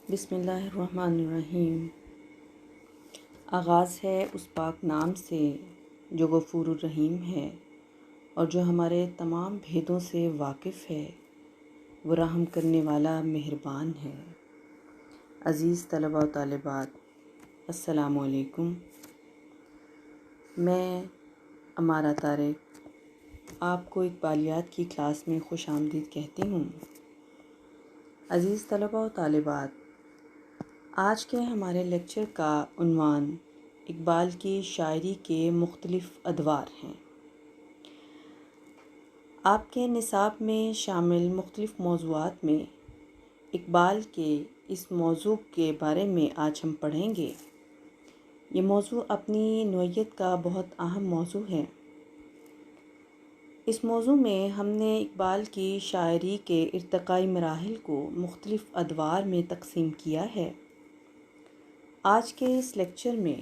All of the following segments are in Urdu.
بسم اللہ الرحمن الرحیم۔ آغاز ہے اس پاک نام سے جو غفور الرحیم ہے اور جو ہمارے تمام بھیدوں سے واقف ہے، وہ رحم کرنے والا مہربان ہے۔ عزیز طلباء و طالبات، السلام علیکم۔ میں امارہ طارق آپ کو اقبالیات کی کلاس میں خوش آمدید کہتی ہوں۔ عزیز طلباء و طالبات، آج کے ہمارے لیکچر کا عنوان اقبال کی شاعری کے مختلف ادوار ہیں۔ آپ کے نصاب میں شامل مختلف موضوعات میں اقبال کے اس موضوع کے بارے میں آج ہم پڑھیں گے۔ یہ موضوع اپنی نوعیت کا بہت اہم موضوع ہے۔ اس موضوع میں ہم نے اقبال کی شاعری کے ارتقائی مراحل کو مختلف ادوار میں تقسیم کیا ہے۔ آج کے اس لیکچر میں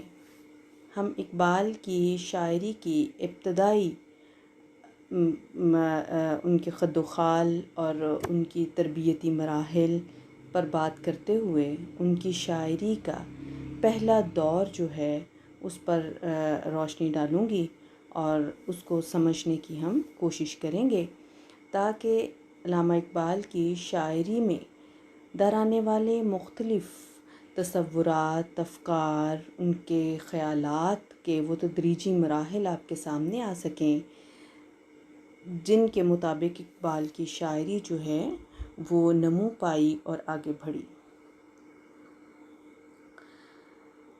ہم اقبال کی شاعری کی ابتدائی ان کے خد و خال اور ان کی تربیتی مراحل پر بات کرتے ہوئے ان کی شاعری کا پہلا دور جو ہے اس پر روشنی ڈالوں گی اور اس کو سمجھنے کی ہم کوشش کریں گے، تاکہ علامہ اقبال کی شاعری میں درانے والے مختلف تصورات، افکار، ان کے خیالات کے وہ تدریجی مراحل آپ کے سامنے آ سکیں، جن کے مطابق اقبال کی شاعری جو ہے وہ نمو پائی اور آگے بڑھی۔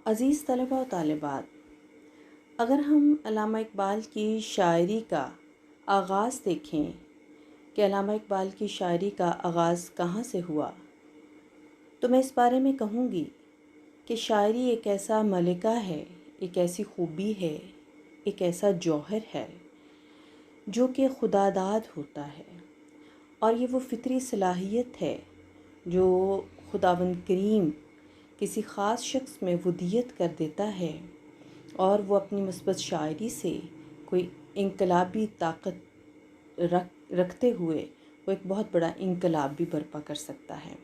عزیز طلباء و طالبات، اگر ہم علامہ اقبال کی شاعری کا آغاز دیکھیں کہ علامہ اقبال کی شاعری کا آغاز کہاں سے ہوا، تو میں اس بارے میں کہوں گی کہ شاعری ایک ایسا ملکہ ہے، ایک ایسی خوبی ہے، ایک ایسا جوہر ہے جو کہ خدا داد ہوتا ہے، اور یہ وہ فطری صلاحیت ہے جو خداوند کریم کسی خاص شخص میں ودیت کر دیتا ہے، اور وہ اپنی مثبت شاعری سے کوئی انقلابی طاقت رکھتے ہوئے وہ ایک بہت بڑا انقلاب بھی برپا کر سکتا ہے۔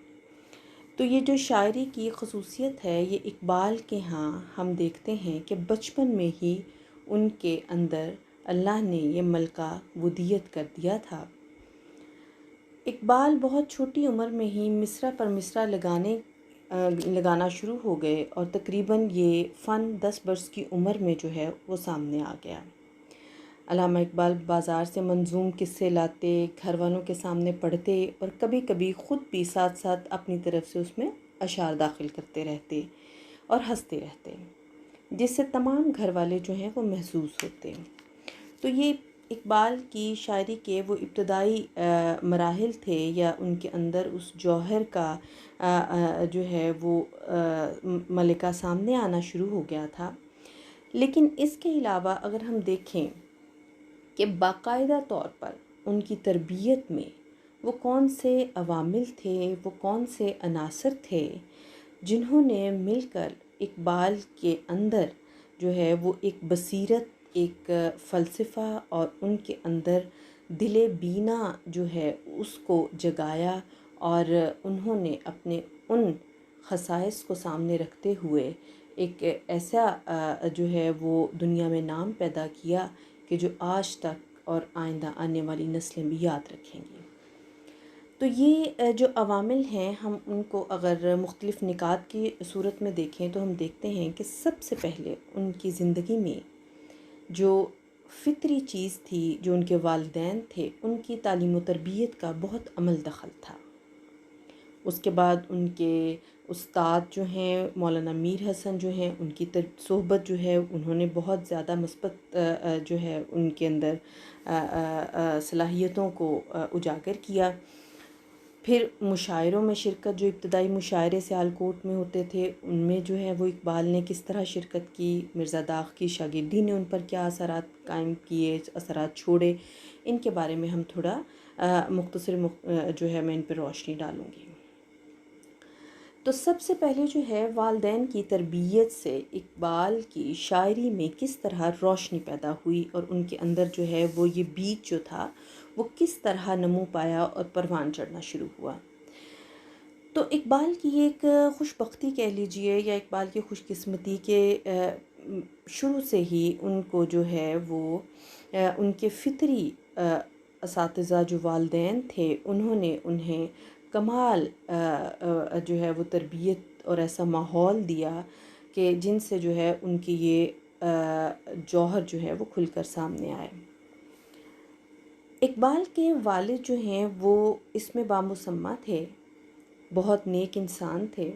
تو یہ جو شاعری کی خصوصیت ہے، یہ اقبال کے ہاں ہم دیکھتے ہیں کہ بچپن میں ہی ان کے اندر اللہ نے یہ ملکہ ودیت کر دیا تھا۔ اقبال بہت چھوٹی عمر میں ہی مصرع پر مصرع لگانا شروع ہو گئے، اور تقریباً یہ فن 10 برس کی عمر میں جو ہے وہ سامنے آ گیا۔ علامہ اقبال بازار سے منظوم قصے لاتے، گھر والوں کے سامنے پڑھتے، اور کبھی کبھی خود بھی ساتھ ساتھ اپنی طرف سے اس میں اشعار داخل کرتے رہتے اور ہنستے رہتے، جس سے تمام گھر والے جو ہیں وہ محظوظ ہوتے۔ تو یہ اقبال کی شاعری کے وہ ابتدائی مراحل تھے، یا ان کے اندر اس جوہر کا جو ہے وہ ملکہ سامنے آنا شروع ہو گیا تھا۔ لیکن اس کے علاوہ اگر ہم دیکھیں کہ باقاعدہ طور پر ان کی تربیت میں وہ کون سے عوامل تھے، وہ کون سے عناصر تھے جنہوں نے مل کر اقبال کے اندر جو ہے وہ ایک بصیرت، ایک فلسفہ، اور ان کے اندر دل بینا جو ہے اس کو جگایا، اور انہوں نے اپنے ان خصائص کو سامنے رکھتے ہوئے ایک ایسا جو ہے وہ دنیا میں نام پیدا کیا کہ جو آج تک اور آئندہ آنے والی نسلیں بھی یاد رکھیں گی۔ تو یہ جو عوامل ہیں، ہم ان کو اگر مختلف نکات کی صورت میں دیکھیں تو ہم دیکھتے ہیں کہ سب سے پہلے ان کی زندگی میں جو فطری چیز تھی، جو ان کے والدین تھے، ان کی تعلیم و تربیت کا بہت عمل دخل تھا۔ اس کے بعد ان کے استاد جو ہیں مولانا میر حسن جو ہیں، ان کی صحبت جو ہے انہوں نے بہت زیادہ مثبت جو ہے ان کے اندر صلاحیتوں کو اجاگر کیا۔ پھر مشاعروں میں شرکت، جو ابتدائی مشاعرے سیالکوٹ میں ہوتے تھے، ان میں جو ہے وہ اقبال نے کس طرح شرکت کی، مرزا داغ کی شاگردی نے ان پر کیا اثرات قائم کیے، اثرات چھوڑے، ان کے بارے میں ہم تھوڑا مختصر جو ہے میں ان پر روشنی ڈالوں گی۔ تو سب سے پہلے جو ہے والدین کی تربیت سے اقبال کی شاعری میں کس طرح روشنی پیدا ہوئی، اور ان کے اندر جو ہے وہ یہ بیج جو تھا وہ کس طرح نمو پایا اور پروان چڑھنا شروع ہوا۔ تو اقبال کی ایک خوش بختی کہہ لیجئے یا اقبال کی خوش قسمتی کے شروع سے ہی ان کو جو ہے وہ ان کے فطری اساتذہ جو والدین تھے انہوں نے انہیں کمال جو ہے وہ تربیت اور ایسا ماحول دیا کہ جن سے جو ہے ان کی یہ جوہر جو ہے وہ کھل کر سامنے آئے۔ اقبال کے والد جو ہیں وہ اس میں بامسمہ تھے، بہت نیک انسان تھے،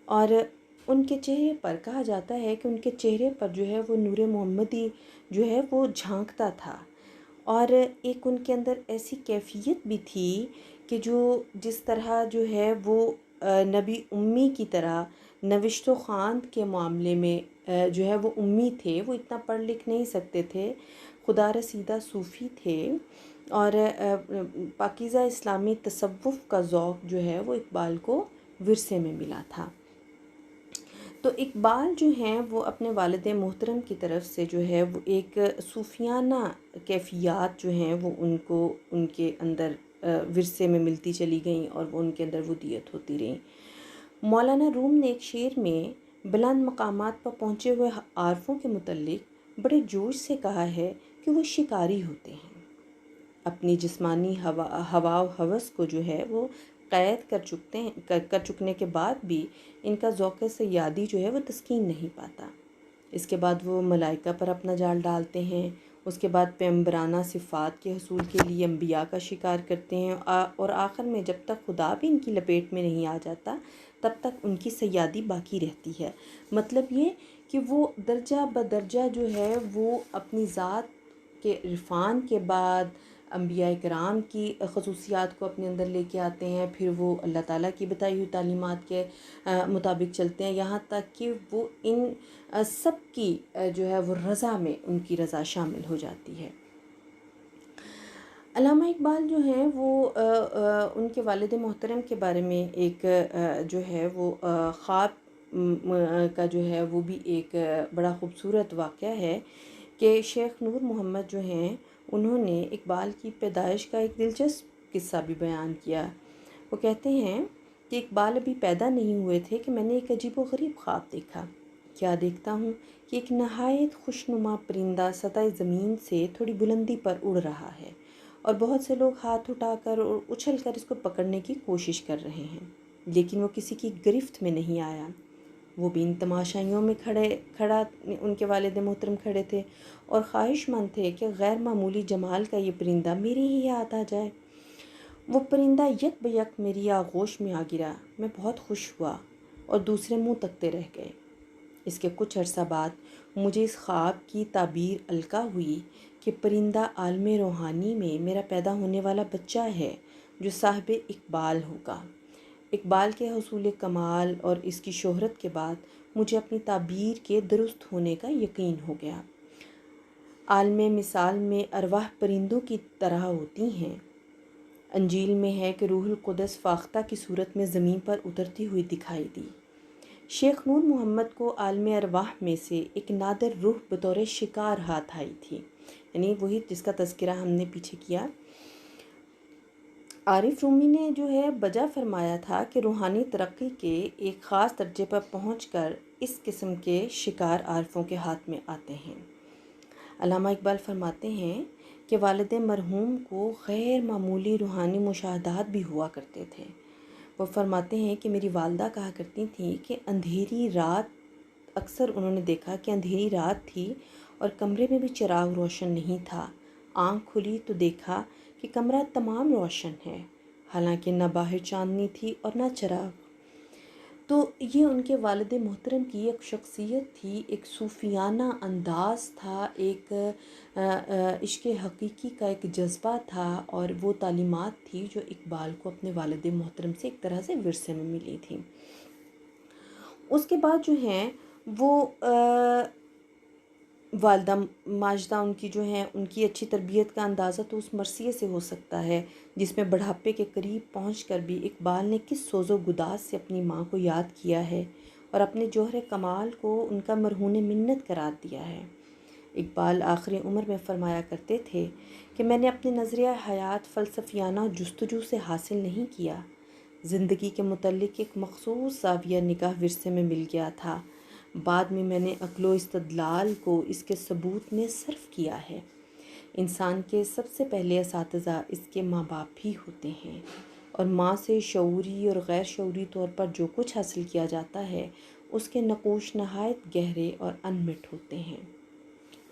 اور ان کے چہرے پر کہا جاتا ہے کہ ان کے چہرے پر جو ہے وہ نور محمدی جو ہے وہ جھانکتا تھا، اور ایک ان کے اندر ایسی کیفیت بھی تھی کہ جو جس طرح جو ہے وہ نبی امی کی طرح نوشت و خواند کے معاملے میں جو ہے وہ امی تھے، وہ اتنا پڑھ لکھ نہیں سکتے تھے، خدا رسیدہ صوفی تھے، اور پاکیزہ اسلامی تصوف کا ذوق جو ہے وہ اقبال کو ورثے میں ملا تھا۔ تو اقبال جو ہیں وہ اپنے والد محترم کی طرف سے جو ہے وہ ایک صوفیانہ کیفیات جو ہیں وہ ان کو ان کے اندر ورثے میں ملتی چلی گئیں، اور وہ ان کے اندر ودیت ہوتی رہیں۔ مولانا روم نے ایک شعر میں بلند مقامات پر پہنچے ہوئے عارفوں کے متعلق بڑے جوش سے کہا ہے کہ وہ شکاری ہوتے ہیں، اپنی جسمانی ہوا و ہوس کو جو ہے وہ قید کر چکنے کے بعد بھی ان کا ذوق صیادی جو ہے وہ تسکین نہیں پاتا۔ اس کے بعد وہ ملائکہ پر اپنا جال ڈالتے ہیں، اس کے بعد پیغمبرانہ صفات کے حصول کے لیے انبیاء کا شکار کرتے ہیں، اور آخر میں جب تک خدا بھی ان کی لپیٹ میں نہیں آ جاتا تب تک ان کی صیادی باقی رہتی ہے۔ مطلب یہ کہ وہ درجہ بدرجہ جو ہے وہ اپنی ذات کے عرفان کے بعد انبیاء کرام کی خصوصیات کو اپنے اندر لے کے آتے ہیں، پھر وہ اللہ تعالیٰ کی بتائی ہوئی تعلیمات کے مطابق چلتے ہیں، یہاں تک کہ وہ ان سب کی جو ہے وہ رضا میں ان کی رضا شامل ہو جاتی ہے۔ علامہ اقبال جو ہیں وہ ان کے والد محترم کے بارے میں ایک جو ہے وہ خواب کا جو ہے وہ بھی ایک بڑا خوبصورت واقعہ ہے کہ شیخ نور محمد جو ہیں انہوں نے اقبال کی پیدائش کا ایک دلچسپ قصہ بھی بیان کیا۔ وہ کہتے ہیں کہ اقبال ابھی پیدا نہیں ہوئے تھے کہ میں نے ایک عجیب و غریب خواب دیکھا۔ کیا دیکھتا ہوں کہ ایک نہایت خوشنما پرندہ سطح زمین سے تھوڑی بلندی پر اڑ رہا ہے، اور بہت سے لوگ ہاتھ اٹھا کر اور اچھل کر اس کو پکڑنے کی کوشش کر رہے ہیں، لیکن وہ کسی کی گرفت میں نہیں آیا۔ وہ بھی ان تماشائیوں میں کھڑا ان کے والد محترم کھڑے تھے اور خواہش مند تھے کہ غیر معمولی جمال کا یہ پرندہ میرے ہی ہاتھ آ جائے۔ وہ پرندہ یک بیک میری آغوش میں آ گرا، میں بہت خوش ہوا اور دوسرے منہ تکتے رہ گئے۔ اس کے کچھ عرصہ بعد مجھے اس خواب کی تعبیر القا ہوئی کہ پرندہ عالم روحانی میں میرا پیدا ہونے والا بچہ ہے جو صاحب اقبال ہوگا۔ اقبال کے حصول کمال اور اس کی شہرت کے بعد مجھے اپنی تعبیر کے درست ہونے کا یقین ہو گیا۔ عالم مثال میں ارواح پرندوں کی طرح ہوتی ہیں۔ انجیل میں ہے کہ روح القدس فاختہ کی صورت میں زمین پر اترتی ہوئی دکھائی دی۔ شیخ نور محمد کو عالم ارواح میں سے ایک نادر روح بطور شکار ہاتھ آئی تھی، یعنی وہی جس کا تذکرہ ہم نے پیچھے کیا۔ عارف رومی نے جو ہے بجا فرمایا تھا کہ روحانی ترقی کے ایک خاص درجے پر پہنچ کر اس قسم کے شکار عارفوں کے ہاتھ میں آتے ہیں۔ علامہ اقبال فرماتے ہیں کہ والد مرحوم کو غیر معمولی روحانی مشاہدات بھی ہوا کرتے تھے۔ وہ فرماتے ہیں کہ میری والدہ کہا کرتی تھیں کہ اندھیری رات اکثر انہوں نے دیکھا کہ اندھیری رات تھی اور کمرے میں بھی چراغ روشن نہیں تھا۔ آنکھ کھلی تو دیکھا کہ کمرہ تمام روشن ہے، حالانکہ نہ باہر چاندنی تھی اور نہ چراغ۔ تو یہ ان کے والد محترم کی ایک شخصیت تھی، ایک صوفیانہ انداز تھا، ایک عشق حقیقی کا ایک جذبہ تھا، اور وہ تعلیمات تھی جو اقبال کو اپنے والد محترم سے ایک طرح سے ورثے میں ملی تھی۔ اس کے بعد جو ہیں وہ والدہ ماجدہ ان کی جو ہیں ان کی اچھی تربیت کا اندازہ تو اس مرثیے سے ہو سکتا ہے جس میں بڑھاپے کے قریب پہنچ کر بھی اقبال نے کس سوز و گداز سے اپنی ماں کو یاد کیا ہے اور اپنے جوہر کمال کو ان کا مرہون منت قرار دیا ہے۔ اقبال آخری عمر میں فرمایا کرتے تھے کہ میں نے اپنے نظریہ حیات فلسفیانہ جستجو سے حاصل نہیں کیا، زندگی کے متعلق ایک مخصوص زاویہ نگاہ ورثے میں مل گیا تھا۔ بعد میں نے عقل و استدلال کو اس کے ثبوت میں صرف کیا ہے۔ انسان کے سب سے پہلے اساتذہ اس کے ماں باپ ہی ہوتے ہیں، اور ماں سے شعوری اور غیر شعوری طور پر جو کچھ حاصل کیا جاتا ہے اس کے نقوش نہایت گہرے اور انمٹ ہوتے ہیں۔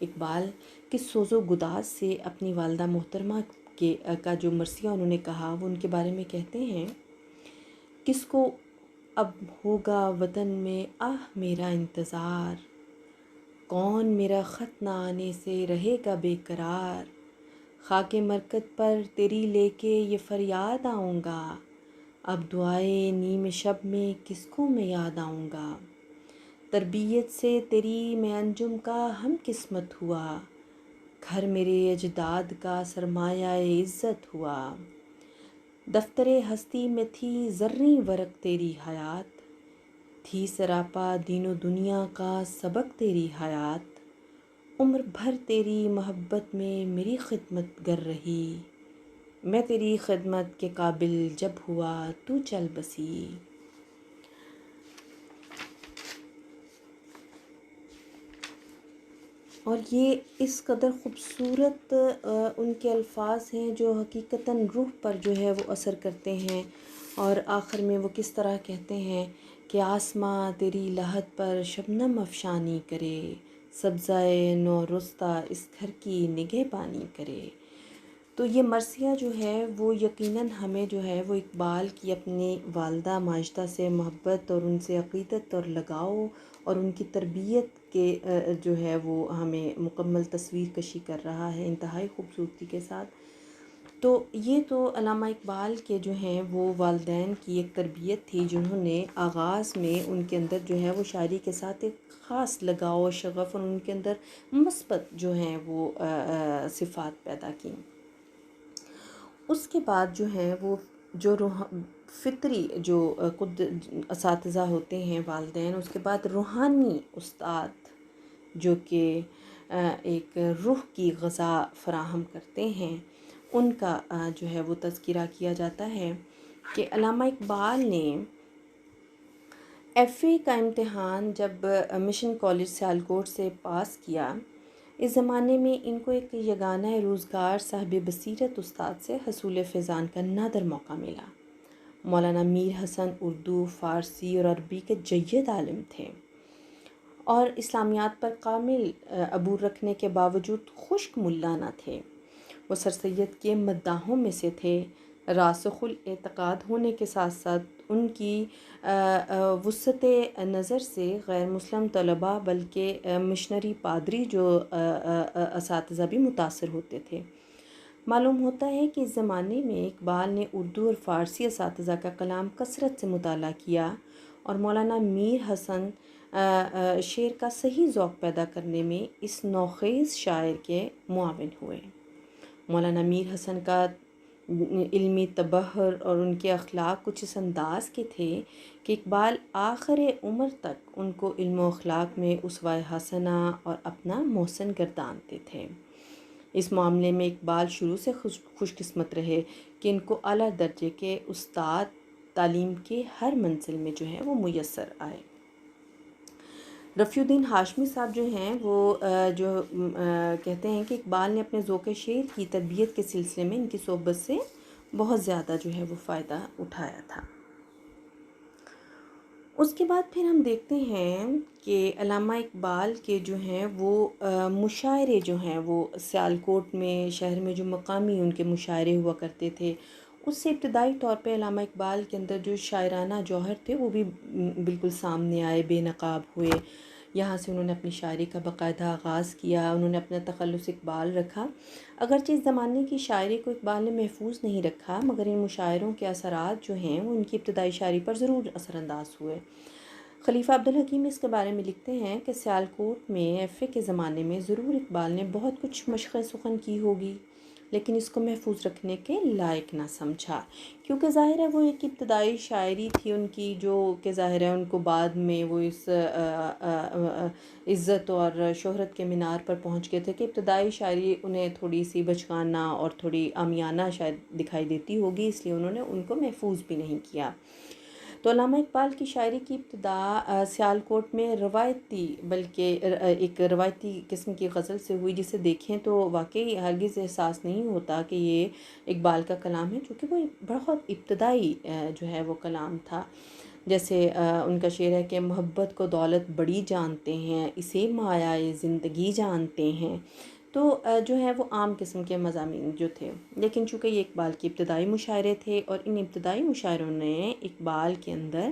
اقبال کس سوز و گداز سے اپنی والدہ محترمہ کا جو مرثیہ انہوں نے کہا وہ ان کے بارے میں کہتے ہیں، کس کو اب ہوگا وطن میں آہ میرا انتظار، کون میرا خط نہ آنے سے رہے گا بے قرار، خاک مرکز پر تیری لے کے یہ فریاد آؤں گا، اب دعائے نیم شب میں کس کو میں یاد آؤں گا، تربیت سے تیری میں انجم کا ہم قسمت ہوا، گھر میرے اجداد کا سرمایہ عزت ہوا، دفتر ہستی میں تھی زریں ورق تیری حیات، تھی سراپا دین و دنیا کا سبق تیری حیات، عمر بھر تیری محبت میں میری خدمت گر رہی، میں تیری خدمت کے قابل جب ہوا تو چل بسی۔ اور یہ اس قدر خوبصورت ان کے الفاظ ہیں جو حقیقتاً روح پر جو ہے وہ اثر کرتے ہیں، اور آخر میں وہ کس طرح کہتے ہیں کہ آسماں تیری لحد پر شبنم افشانی کرے، سبزۂ نو رستہ اس گھر کی نگہبانی کرے۔ تو یہ مرثیہ جو ہے وہ یقیناً ہمیں جو ہے وہ اقبال کی اپنی والدہ ماجدہ سے محبت اور ان سے عقیدت اور لگاؤ اور ان کی تربیت کے جو ہے وہ ہمیں مکمل تصویر کشی کر رہا ہے انتہائی خوبصورتی کے ساتھ۔ تو یہ تو علامہ اقبال کے جو ہیں وہ والدین کی ایک تربیت تھی، جنہوں نے آغاز میں ان کے اندر جو ہے وہ شاعری کے ساتھ ایک خاص لگاؤ و شغف اور ان کے اندر مثبت جو ہیں وہ صفات پیدا کیں۔ اس کے بعد جو ہے وہ جو فطری جو خود اساتذہ ہوتے ہیں والدین، اس کے بعد روحانی استاد جو کہ ایک روح کی غذا فراہم کرتے ہیں، ان کا جو ہے وہ تذکرہ کیا جاتا ہے کہ علامہ اقبال نے ایف اے کا امتحان جب مشن کالج سیالکوٹ سے پاس کیا، اس زمانے میں ان کو ایک یگانہ روزگار صاحب بصیرت استاد سے حصول فیضان کا نادر موقع ملا۔ مولانا میر حسن اردو، فارسی اور عربی کے جید عالم تھے، اور اسلامیات پر کامل عبور رکھنے کے باوجود خشک ملا نہ تھے۔ وہ سر سید کے مداحوں میں سے تھے۔ راسخ الاعتقاد ہونے کے ساتھ ساتھ ان کی وسعت نظر سے غیر مسلم طلباء بلکہ مشنری پادری جو اساتذہ بھی متاثر ہوتے تھے۔ معلوم ہوتا ہے کہ اس زمانے میں اقبال نے اردو اور فارسی اساتذہ کا کلام کثرت سے مطالعہ کیا، اور مولانا میر حسن شعر کا صحیح ذوق پیدا کرنے میں اس نوخیز شاعر کے معاون ہوئے۔ مولانا میر حسن کا علمی تبحر اور ان کے اخلاق کچھ اس انداز کے تھے کہ اقبال آخر عمر تک ان کو علم و اخلاق میں اسوہ حسنہ اور اپنا محسن گردانتے تھے۔ اس معاملے میں اقبال شروع سے خوش قسمت رہے کہ ان کو اعلیٰ درجے کے استاد تعلیم کے ہر منزل میں جو ہے وہ میسر آئے۔ رفیع الدین ہاشمی صاحب جو ہیں وہ جو کہتے ہیں کہ اقبال نے اپنے ذوق شعر کی تربیت کے سلسلے میں ان کی صحبت سے بہت زیادہ جو ہے وہ فائدہ اٹھایا تھا۔ اس کے بعد پھر ہم دیکھتے ہیں کہ علامہ اقبال کے جو ہیں وہ مشاعرے جو ہیں وہ سیالکوٹ میں شہر میں جو مقامی ان کے مشاعرے ہوا کرتے تھے، اس سے ابتدائی طور پہ علامہ اقبال کے اندر جو شاعرانہ جوہر تھے وہ بھی بالکل سامنے آئے، بے نقاب ہوئے۔ یہاں سے انہوں نے اپنی شاعری کا باقاعدہ آغاز کیا، انہوں نے اپنا تخلص اقبال رکھا۔ اگرچہ اس زمانے کی شاعری کو اقبال نے محفوظ نہیں رکھا، مگر ان مشاعروں کے اثرات جو ہیں وہ ان کی ابتدائی شاعری پر ضرور اثر انداز ہوئے۔ خلیفہ عبدالحکیم اس کے بارے میں لکھتے ہیں کہ سیالکوٹ میں ایف اے کے زمانے میں ضرور اقبال نے بہت کچھ مشق سخن کی ہوگی، لیکن اس کو محفوظ رکھنے کے لائق نہ سمجھا، کیونکہ ظاہر ہے وہ ایک ابتدائی شاعری تھی ان کی، جو کہ ظاہر ہے ان کو بعد میں وہ اس عزت اور شہرت کے مینار پر پہنچ گئے تھے کہ ابتدائی شاعری انہیں تھوڑی سی بچگانہ اور تھوڑی عامیانہ شاید دکھائی دیتی ہوگی، اس لیے انہوں نے ان کو محفوظ بھی نہیں کیا۔ تو علامہ اقبال کی شاعری کی ابتدا سیالکوٹ میں روایتی، بلکہ ایک روایتی قسم کی غزل سے ہوئی، جسے دیکھیں تو واقعی ہرگز احساس نہیں ہوتا کہ یہ اقبال کا کلام ہے، چونکہ وہ بہت ابتدائی جو ہے وہ کلام تھا۔ جیسے ان کا شعر ہے کہ محبت کو دولت بڑی جانتے ہیں، اسے مایہ زندگی جانتے ہیں۔ تو جو ہے وہ عام قسم کے مضامین جو تھے، لیکن چونکہ یہ اقبال کے ابتدائی مشاعرے تھے، اور ان ابتدائی مشاعروں نے اقبال کے اندر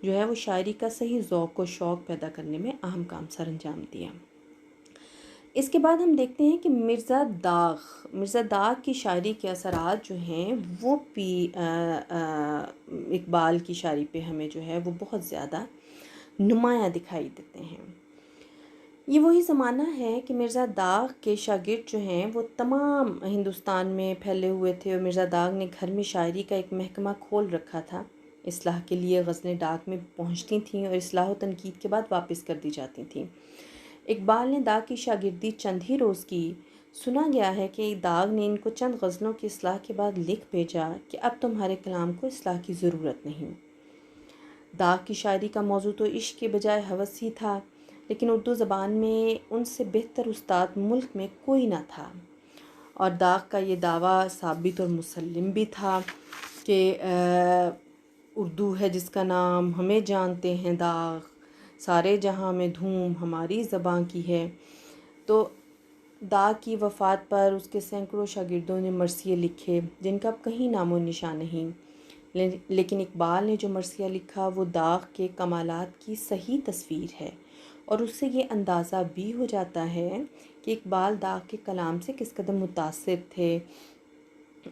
جو ہے وہ شاعری کا صحیح ذوق و شوق پیدا کرنے میں اہم کام سر انجام دیا۔ اس کے بعد ہم دیکھتے ہیں کہ مرزا داغ کی شاعری کے اثرات جو ہیں وہ بھی اقبال کی شاعری پہ ہمیں جو ہے وہ بہت زیادہ نمایاں دکھائی دیتے ہیں۔ یہ وہی زمانہ ہے کہ مرزا داغ کے شاگرد جو ہیں وہ تمام ہندوستان میں پھیلے ہوئے تھے، اور مرزا داغ نے گھر میں شاعری کا ایک محکمہ کھول رکھا تھا۔ اصلاح کے لیے غزلیں ڈاک میں پہنچتی تھیں اور اصلاح و تنقید کے بعد واپس کر دی جاتی تھیں۔ اقبال نے داغ کی شاگردی چند ہی روز کی۔ سنا گیا ہے کہ داغ نے ان کو چند غزلوں کی اصلاح کے بعد لکھ بھیجا کہ اب تمہارے کلام کو اصلاح کی ضرورت نہیں۔ داغ کی شاعری کا موضوع تو عشق کے بجائے ہوس ہی تھا، لیکن اردو زبان میں ان سے بہتر استاد ملک میں کوئی نہ تھا، اور داغ کا یہ دعویٰ ثابت اور مسلم بھی تھا کہ اردو ہے جس کا نام، ہمیں جانتے ہیں داغ، سارے جہاں میں دھوم ہماری زباں کی ہے۔ تو داغ کی وفات پر اس کے سینکڑوں شاگردوں نے مرثیے لکھے، جن کا اب کہیں نام و نشان نہیں، لیکن اقبال نے جو مرثیہ لکھا وہ داغ کے کمالات کی صحیح تصویر ہے، اور اس سے یہ اندازہ بھی ہو جاتا ہے کہ اقبال داغ کے کلام سے کس قدر متاثر تھے۔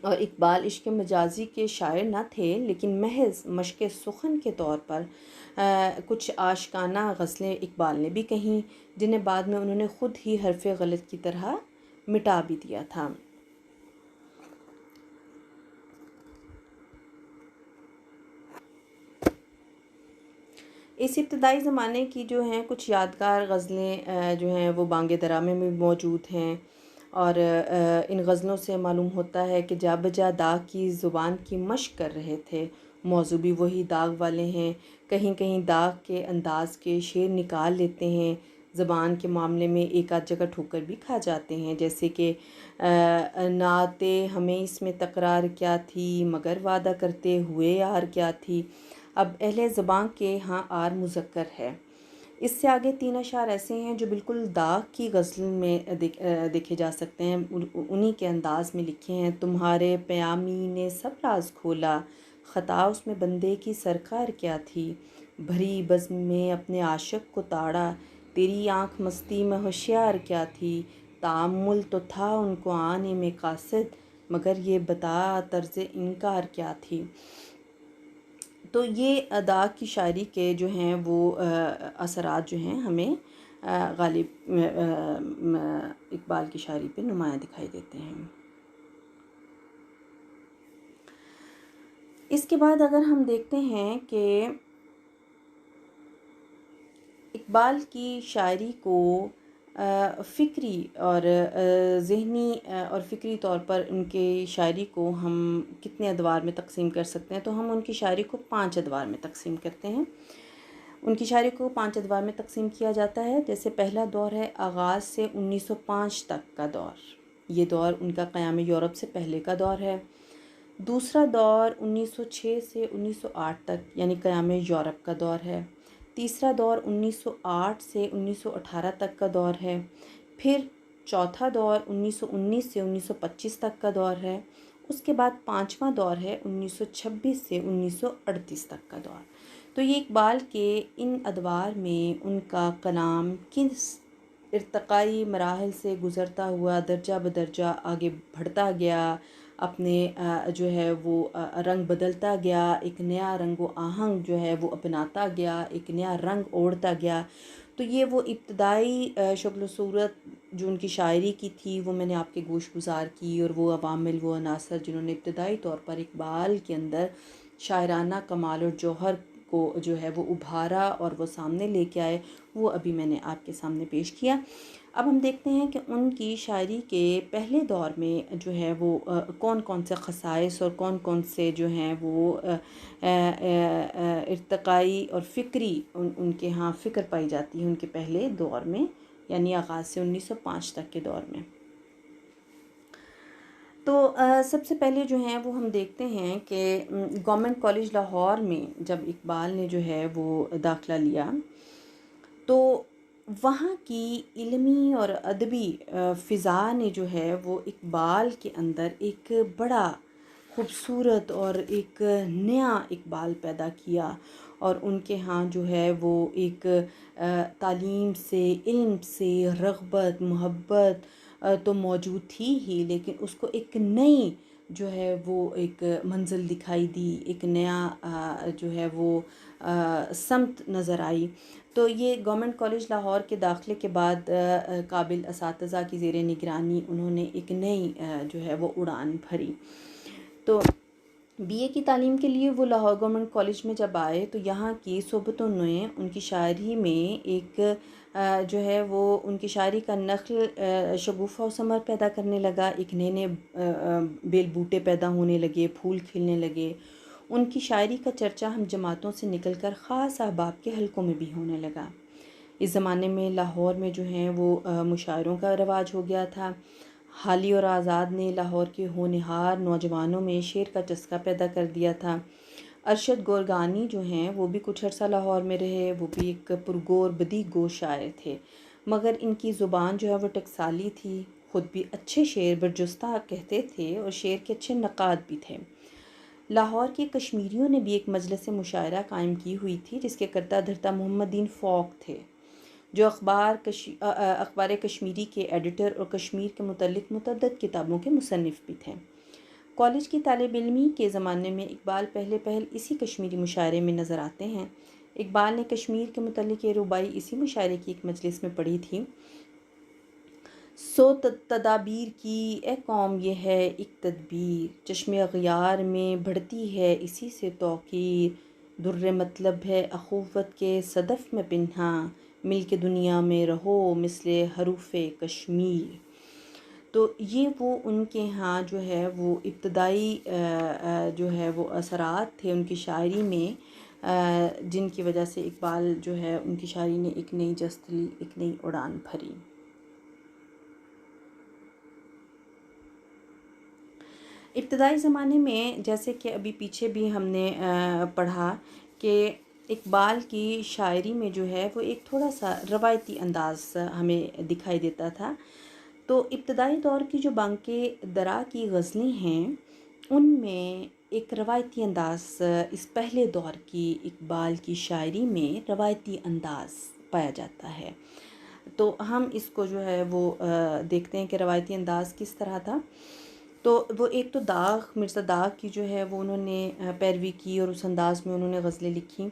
اور اقبال عشق مجازی کے شاعر نہ تھے، لیکن محض مشق سخن کے طور پر کچھ عاشقانہ غزلیں اقبال نے بھی کہیں، جنہیں بعد میں انہوں نے خود ہی حرف غلط کی طرح مٹا بھی دیا تھا۔ اس ابتدائی زمانے کی جو ہیں کچھ یادگار غزلیں جو ہیں وہ بانگ درا میں بھی موجود ہیں، اور ان غزلوں سے معلوم ہوتا ہے کہ جا بجا داغ کی زبان کی مشق کر رہے تھے۔ موضوع بھی وہی داغ والے ہیں، کہیں کہیں داغ کے انداز کے شعر نکال لیتے ہیں، زبان کے معاملے میں ایک آدھ جگہ ٹھوکر بھی کھا جاتے ہیں، جیسے کہ نعتِ ہمیں اس میں تکرار کیا تھی، مگر وعدہ کرتے ہوئے یار کیا تھی۔ اب اہل زباں کے ہاں آر مذکر ہے۔ اس سے آگے 3 اشعار ایسے ہیں جو بالکل داغ کی غزل میں دیکھے جا سکتے ہیں، انہی کے انداز میں لکھے ہیں۔ تمہارے پیامی نے سب راز کھولا، خطا اس میں بندے کی سرکار کیا تھی، بھری بزم میں اپنے عاشق کو تاڑا، تیری آنکھ مستی میں ہوشیار کیا تھی، تأمل تو تھا ان کو آنے میں قاصد، مگر یہ بتا طرز انکار کیا تھی۔ تو یہ داغ کی شاعری کے جو ہیں وہ اثرات جو ہیں ہمیں غالب اقبال کی شاعری پہ نمایاں دکھائی دیتے ہیں۔ اس کے بعد اگر ہم دیکھتے ہیں کہ اقبال کی شاعری کو فکری اور ذہنی اور فکری طور پر ان کی شاعری کو ہم کتنے ادوار میں تقسیم کر سکتے ہیں، تو ہم ان کی شاعری کو 5 ادوار میں تقسیم کرتے ہیں۔ ان کی شاعری کو 5 ادوار میں تقسیم کیا جاتا ہے۔ جیسے پہلا دور ہے آغاز سے 1905 تک کا دور، یہ دور ان کا قیام یورپ سے پہلے کا دور ہے۔ دوسرا دور 1906 سے 1908 تک یعنی قیام یورپ کا دور ہے۔ تیسرا دور 1908 سے 1918 تک کا دور ہے۔ پھر چوتھا دور 1919 سے 1925 تک کا دور ہے۔ اس کے بعد 5واں دور ہے 1926 سے 1938 تک کا دور۔ تو یہ اقبال کے ان ادوار میں ان کا کلام کس ارتقائی مراحل سے گزرتا ہوا درجہ بدرجہ آگے بڑھتا گیا، اپنے جو ہے وہ رنگ بدلتا گیا، ایک نیا رنگ و آہنگ جو ہے وہ اپناتا گیا، ایک نیا رنگ اوڑھتا گیا، تو یہ وہ ابتدائی شکل و صورت جو ان کی شاعری کی تھی وہ میں نے آپ کے گوش گزار کی، اور وہ عوامل، وہ عناصر جنہوں نے ابتدائی طور پر اقبال کے اندر شاعرانہ کمال اور جوہر کو جو ہے وہ ابھارا اور وہ سامنے لے کے آئے، وہ ابھی میں نے آپ کے سامنے پیش کیا۔ اب ہم دیکھتے ہیں کہ ان کی شاعری کے پہلے دور میں جو ہے وہ کون کون سے خصائص اور کون کون سے جو ہیں وہ ارتقائی اور فکری ان کے ہاں فکر پائی جاتی ہے ان کے پہلے دور میں، یعنی آغاز سے 1905 تک کے دور میں۔ تو سب سے پہلے جو ہیں وہ ہم دیکھتے ہیں کہ گورنمنٹ کالج لاہور میں جب اقبال نے جو ہے وہ داخلہ لیا تو وہاں کی علمی اور ادبی فضا نے جو ہے وہ اقبال کے اندر ایک بڑا خوبصورت اور ایک نیا اقبال پیدا کیا، اور ان کے ہاں جو ہے وہ ایک تعلیم سے، علم سے رغبت، محبت تو موجود تھی ہی، لیکن اس کو ایک نئی جو ہے وہ ایک منزل دکھائی دی، ایک نیا جو ہے وہ سمت نظر آئی۔ تو یہ گورنمنٹ کالج لاہور کے داخلے کے بعد قابل اساتذہ کی زیر نگرانی انہوں نے ایک نئی جو ہے وہ اڑان بھری۔ تو بی اے کی تعلیم کے لیے وہ لاہور گورنمنٹ کالج میں جب آئے تو یہاں کی صحبتوں نے ان کی شاعری میں ایک جو ہے وہ ان کی شاعری کا نخل شگوفہ و ثمر پیدا کرنے لگا، ایک نئے نئے بیل بوٹے پیدا ہونے لگے، پھول کھلنے لگے۔ ان کی شاعری کا چرچا ہم جماعتوں سے نکل کر خاص احباب کے حلقوں میں بھی ہونے لگا۔ اس زمانے میں لاہور میں جو ہیں وہ مشاعروں کا رواج ہو گیا تھا۔ حالی اور آزاد نے لاہور کے ہونہار نوجوانوں میں شعر کا چسکا پیدا کر دیا تھا۔ ارشد گورگانی جو ہیں وہ بھی کچھ عرصہ لاہور میں رہے، وہ بھی ایک پرگور بدیع گو شاعر تھے، مگر ان کی زبان جو ہے وہ ٹکسالی تھی، خود بھی اچھے شعر برجستہ کہتے تھے اور شعر کے اچھے نقاد بھی تھے۔ لاہور کے کشمیریوں نے بھی ایک مجلس مشاعرہ قائم کی ہوئی تھی جس کے کرتا دھرتا محمد دین فوق تھے، جو اخبار کشمیری کے ایڈیٹر اور کشمیر کے متعلق متعدد کتابوں کے مصنف بھی تھے۔ کالج کی طالب علمی کے زمانے میں اقبال پہل اسی کشمیری مشاعرے میں نظر آتے ہیں۔ اقبال نے کشمیر کے متعلق یہ ربائی اسی مشاعرے کی ایک مجلس میں پڑھی تھی۔ سو تدابیر کی اے قوم یہ ہے ایک تدبیر، چشم اغیار میں بڑھتی ہے اسی سے توقیر، در مطلب ہے اخوت کے صدف میں پنہاں، مل کے دنیا میں رہو مثل حروف کشمیر۔ تو یہ وہ ان کے ہاں جو ہے وہ ابتدائی جو ہے وہ اثرات تھے ان کی شاعری میں، جن کی وجہ سے اقبال جو ہے ان کی شاعری نے ایک نئی جست لی، ایک نئی اڑان بھری۔ ابتدائی زمانے میں جیسے کہ ابھی پیچھے بھی ہم نے پڑھا کہ اقبال کی شاعری میں جو ہے وہ ایک تھوڑا سا روایتی انداز ہمیں دکھائی دیتا تھا۔ تو ابتدائی دور کی جو بانکے درا کی غزلیں ہیں ان میں ایک روایتی انداز، اس پہلے دور کی اقبال کی شاعری میں روایتی انداز پایا جاتا ہے۔ تو ہم اس کو جو ہے وہ دیکھتے ہیں کہ روایتی انداز کس طرح تھا۔ تو وہ ایک تو مرزا داغ کی جو ہے وہ انہوں نے پیروی کی اور اس انداز میں انہوں نے غزلیں لکھی۔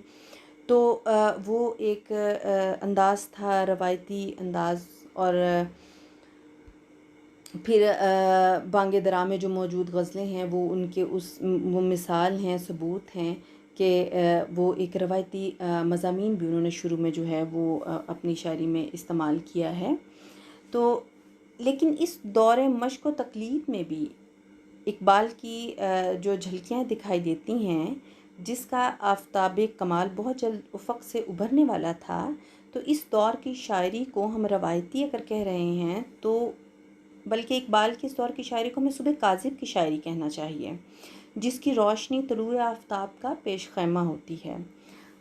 تو وہ ایک انداز تھا روایتی انداز، اور پھر بانگ درا میں جو موجود غزلیں ہیں وہ ان کے وہ مثال ہیں، ثبوت ہیں کہ وہ ایک روایتی مضامین بھی انہوں نے شروع میں جو ہے وہ اپنی شاعری میں استعمال کیا ہے۔ تو لیکن اس دور مشق و تقلید میں بھی اقبال کی جو جھلکیاں دکھائی دیتی ہیں، جس کا آفتاب کمال بہت جلد افق سے ابھرنے والا تھا، تو اس دور کی شاعری کو ہم روایتی اگر کہہ رہے ہیں تو بلکہ اقبال کے اس دور کی شاعری کو ہمیں صبح کاذب کی شاعری کہنا چاہیے، جس کی روشنی طلوع آفتاب کا پیش خیمہ ہوتی ہے۔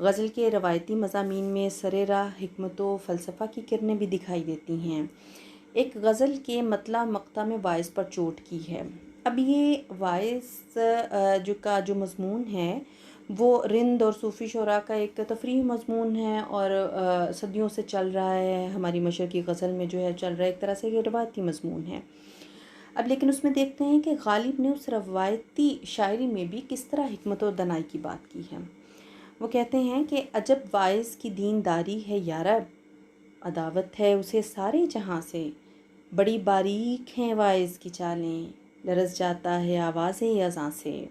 غزل کے روایتی مضامین میں سرِ راہ حکمت و فلسفہ کی کرنیں بھی دکھائی دیتی ہیں۔ ایک غزل کے مطلع مقطع میں وائز پر چوٹ کی ہے۔ اب یہ وائز جو مضمون ہے وہ رند اور صوفی شعراء کا ایک تفریحی مضمون ہے، اور صدیوں سے چل رہا ہے، ہماری مشرقی غزل میں جو ہے چل رہا ہے، ایک طرح سے یہ روایتی مضمون ہے۔ اب لیکن اس میں دیکھتے ہیں کہ غالب نے اس روایتی شاعری میں بھی کس طرح حکمت و دانائی کی بات کی ہے۔ وہ کہتے ہیں کہ عجب وائز کی دین داری ہے یارب، عداوت ہے اسے سارے جہاں سے، بڑی باریک ہیں واعظ کی چالیں، لرز جاتا ہے آوازیں اذاں سے۔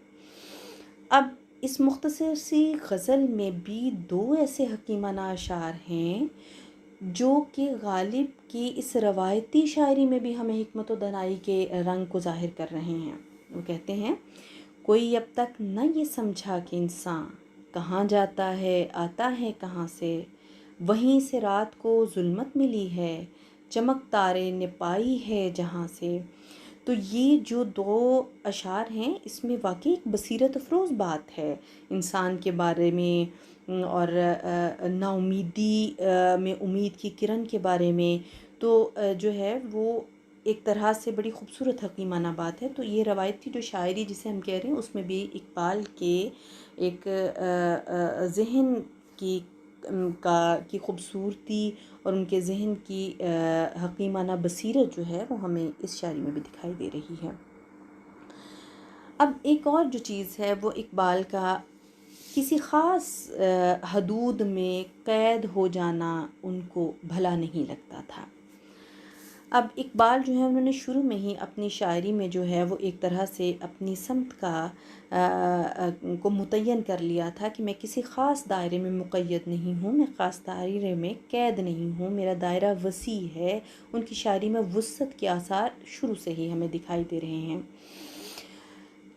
اب اس مختصر سی غزل میں بھی دو ایسے حکیمانہ اشعار ہیں جو کہ غالب کی اس روایتی شاعری میں بھی ہمیں حکمت و دانائی کے رنگ کو ظاہر کر رہے ہیں۔ وہ کہتے ہیں، کوئی اب تک نہ یہ سمجھا کہ انسان کہاں جاتا ہے آتا ہے کہاں سے، وہیں سے رات کو ظلمت ملی ہے، چمک تارے نے پائی ہے جہاں سے۔ تو یہ جو دو اشعار ہیں اس میں واقعی ایک بصیرت افروز بات ہے انسان کے بارے میں، اور نا امیدی میں امید کی کرن کے بارے میں۔ تو جو ہے وہ ایک طرح سے بڑی خوبصورت حکیمانہ بات ہے۔ تو یہ روایتی جو شاعری جسے ہم کہہ رہے ہیں اس میں بھی اقبال کے ایک ذہن کی خوبصورتی اور ان کے ذہن کی حکیمانہ بصیرت جو ہے وہ ہمیں اس شاعری میں بھی دکھائی دے رہی ہے۔ اب ایک اور جو چیز ہے وہ اقبال کا کسی خاص حدود میں قید ہو جانا ان کو بھلا نہیں لگتا تھا۔ اب اقبال جو ہے انہوں نے شروع میں ہی اپنی شاعری میں جو ہے وہ ایک طرح سے اپنی سمت کو متعین کر لیا تھا کہ میں کسی خاص دائرے میں مقید نہیں ہوں، میں خاص دائرے میں قید نہیں ہوں، میرا دائرہ وسیع ہے۔ ان کی شاعری میں وسعت کے آثار شروع سے ہی ہمیں دکھائی دے رہے ہیں۔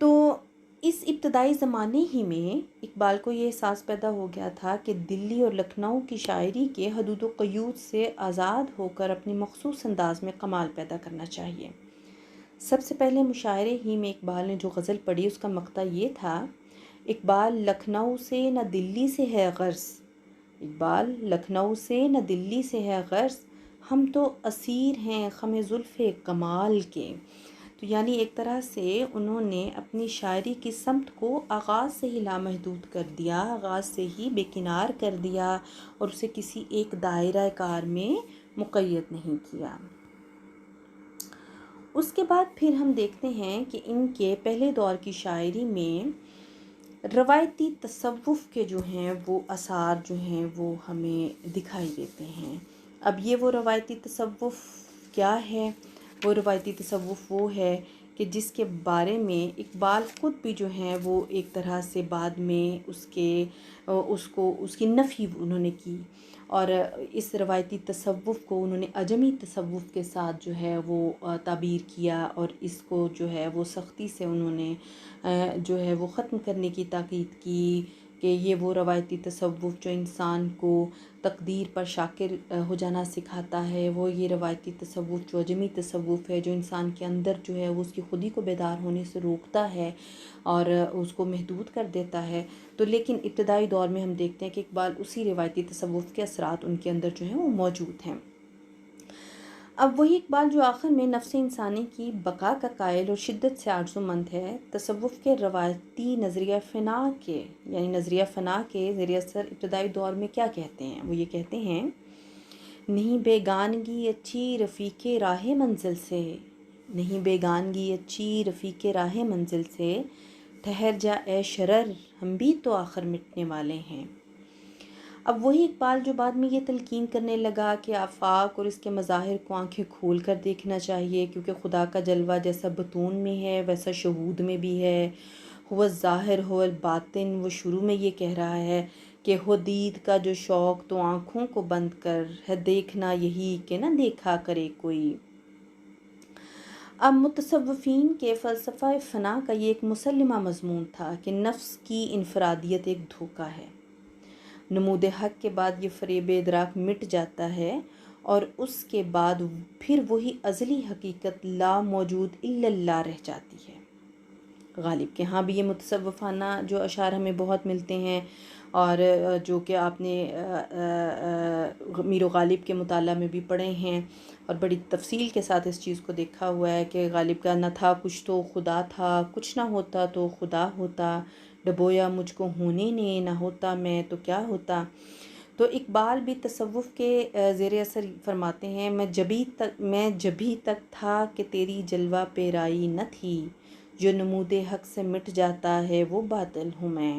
تو اس ابتدائی زمانے ہی میں اقبال کو یہ احساس پیدا ہو گیا تھا کہ دلی اور لکھنؤ کی شاعری کے حدود و قیود سے آزاد ہو کر اپنی مخصوص انداز میں کمال پیدا کرنا چاہیے۔ سب سے پہلے مشاعرے ہی میں اقبال نے جو غزل پڑھی اس کا مقطع یہ تھا، اقبال لکھنؤ سے نہ دلی سے ہے غرض، اقبال لکھنؤ سے نہ دلی سے ہے غرض، ہم تو اسیر ہیں خم زلف کمال کے۔ تو یعنی ایک طرح سے انہوں نے اپنی شاعری کی سمت کو آغاز سے ہی لامحدود کر دیا، آغاز سے ہی بے کنار کر دیا اور اسے کسی ایک دائرہ کار میں مقید نہیں کیا۔ اس کے بعد پھر ہم دیکھتے ہیں کہ ان کے پہلے دور کی شاعری میں روایتی تصوف کے جو ہیں وہ آثار جو ہیں وہ ہمیں دکھائی دیتے ہیں۔ اب یہ وہ روایتی تصوف کیا ہے؟ وہ روایتی تصوف وہ ہے کہ جس کے بارے میں اقبال خود بھی جو ہیں وہ ایک طرح سے بعد میں اس کی نفی انہوں نے کی، اور اس روایتی تصوف کو انہوں نے عجمی تصوف کے ساتھ جو ہے وہ تعبیر کیا، اور اس کو جو ہے وہ سختی سے انہوں نے جو ہے وہ ختم کرنے کی تاکید کی کہ یہ وہ روایتی تصوف جو انسان کو تقدیر پر شاکر ہو جانا سکھاتا ہے، وہ یہ روایتی تصوف جو عجمی تصوف ہے جو انسان کے اندر جو ہے وہ اس کی خودی کو بیدار ہونے سے روکتا ہے اور اس کو محدود کر دیتا ہے۔ تو لیکن ابتدائی دور میں ہم دیکھتے ہیں کہ اقبال اسی روایتی تصوف کے اثرات ان کے اندر جو ہیں وہ موجود ہیں۔ اب وہی اقبال جو آخر میں نفس انسانی کی بقا کا قائل اور شدت سے آرزومند ہے، تصوف کے روایتی نظریہ فنا کے زیر اثر ابتدائی دور میں کیا کہتے ہیں؟ وہ یہ کہتے ہیں، نہیں بیگانگی اچھی رفیق راہ منزل سے، نہیں بیگانگی اچھی رفیق راہ منزل سے، ٹھہر جا اے شرر ہم بھی تو آخر مٹنے والے ہیں۔ اب وہی اقبال جو بعد میں یہ تلقین کرنے لگا کہ آفاق اور اس کے مظاہر کو آنکھیں کھول کر دیکھنا چاہیے، کیونکہ خدا کا جلوہ جیسا بطون میں ہے ویسا شہود میں بھی ہے، ہو الظاہر ہو الباطن۔ وہ شروع میں یہ کہہ رہا ہے کہ ہو دید کا جو شوق تو آنکھوں کو بند کر ہے، دیکھنا یہی کہ نہ دیکھا کرے کوئی۔ اب متصوفین کے فلسفہ فنا کا یہ ایک مسلمہ مضمون تھا کہ نفس کی انفرادیت ایک دھوکہ ہے، نمود حق کے بعد یہ فریب ادراک مٹ جاتا ہے اور اس کے بعد پھر وہی ازلی حقیقت لا موجود الا اللہ رہ جاتی ہے۔ غالب کے ہاں بھی یہ متصوفانہ جو اشعار ہمیں بہت ملتے ہیں، اور جو کہ آپ نے میر و غالب کے مطالعہ میں بھی پڑھے ہیں اور بڑی تفصیل کے ساتھ اس چیز کو دیکھا ہوا ہے کہ غالب کا نہ تھا کچھ تو خدا تھا، کچھ نہ ہوتا تو خدا ہوتا، ڈبویا مجھ کو ہونے نے، نہ ہوتا میں تو کیا ہوتا۔ تو اقبال بھی تصوف کے زیر اثر فرماتے ہیں، میں جبھی تک تھا کہ تیری جلوہ پیرائی نہ تھی، جو نمود حق سے مٹ جاتا ہے وہ باطل ہوں میں۔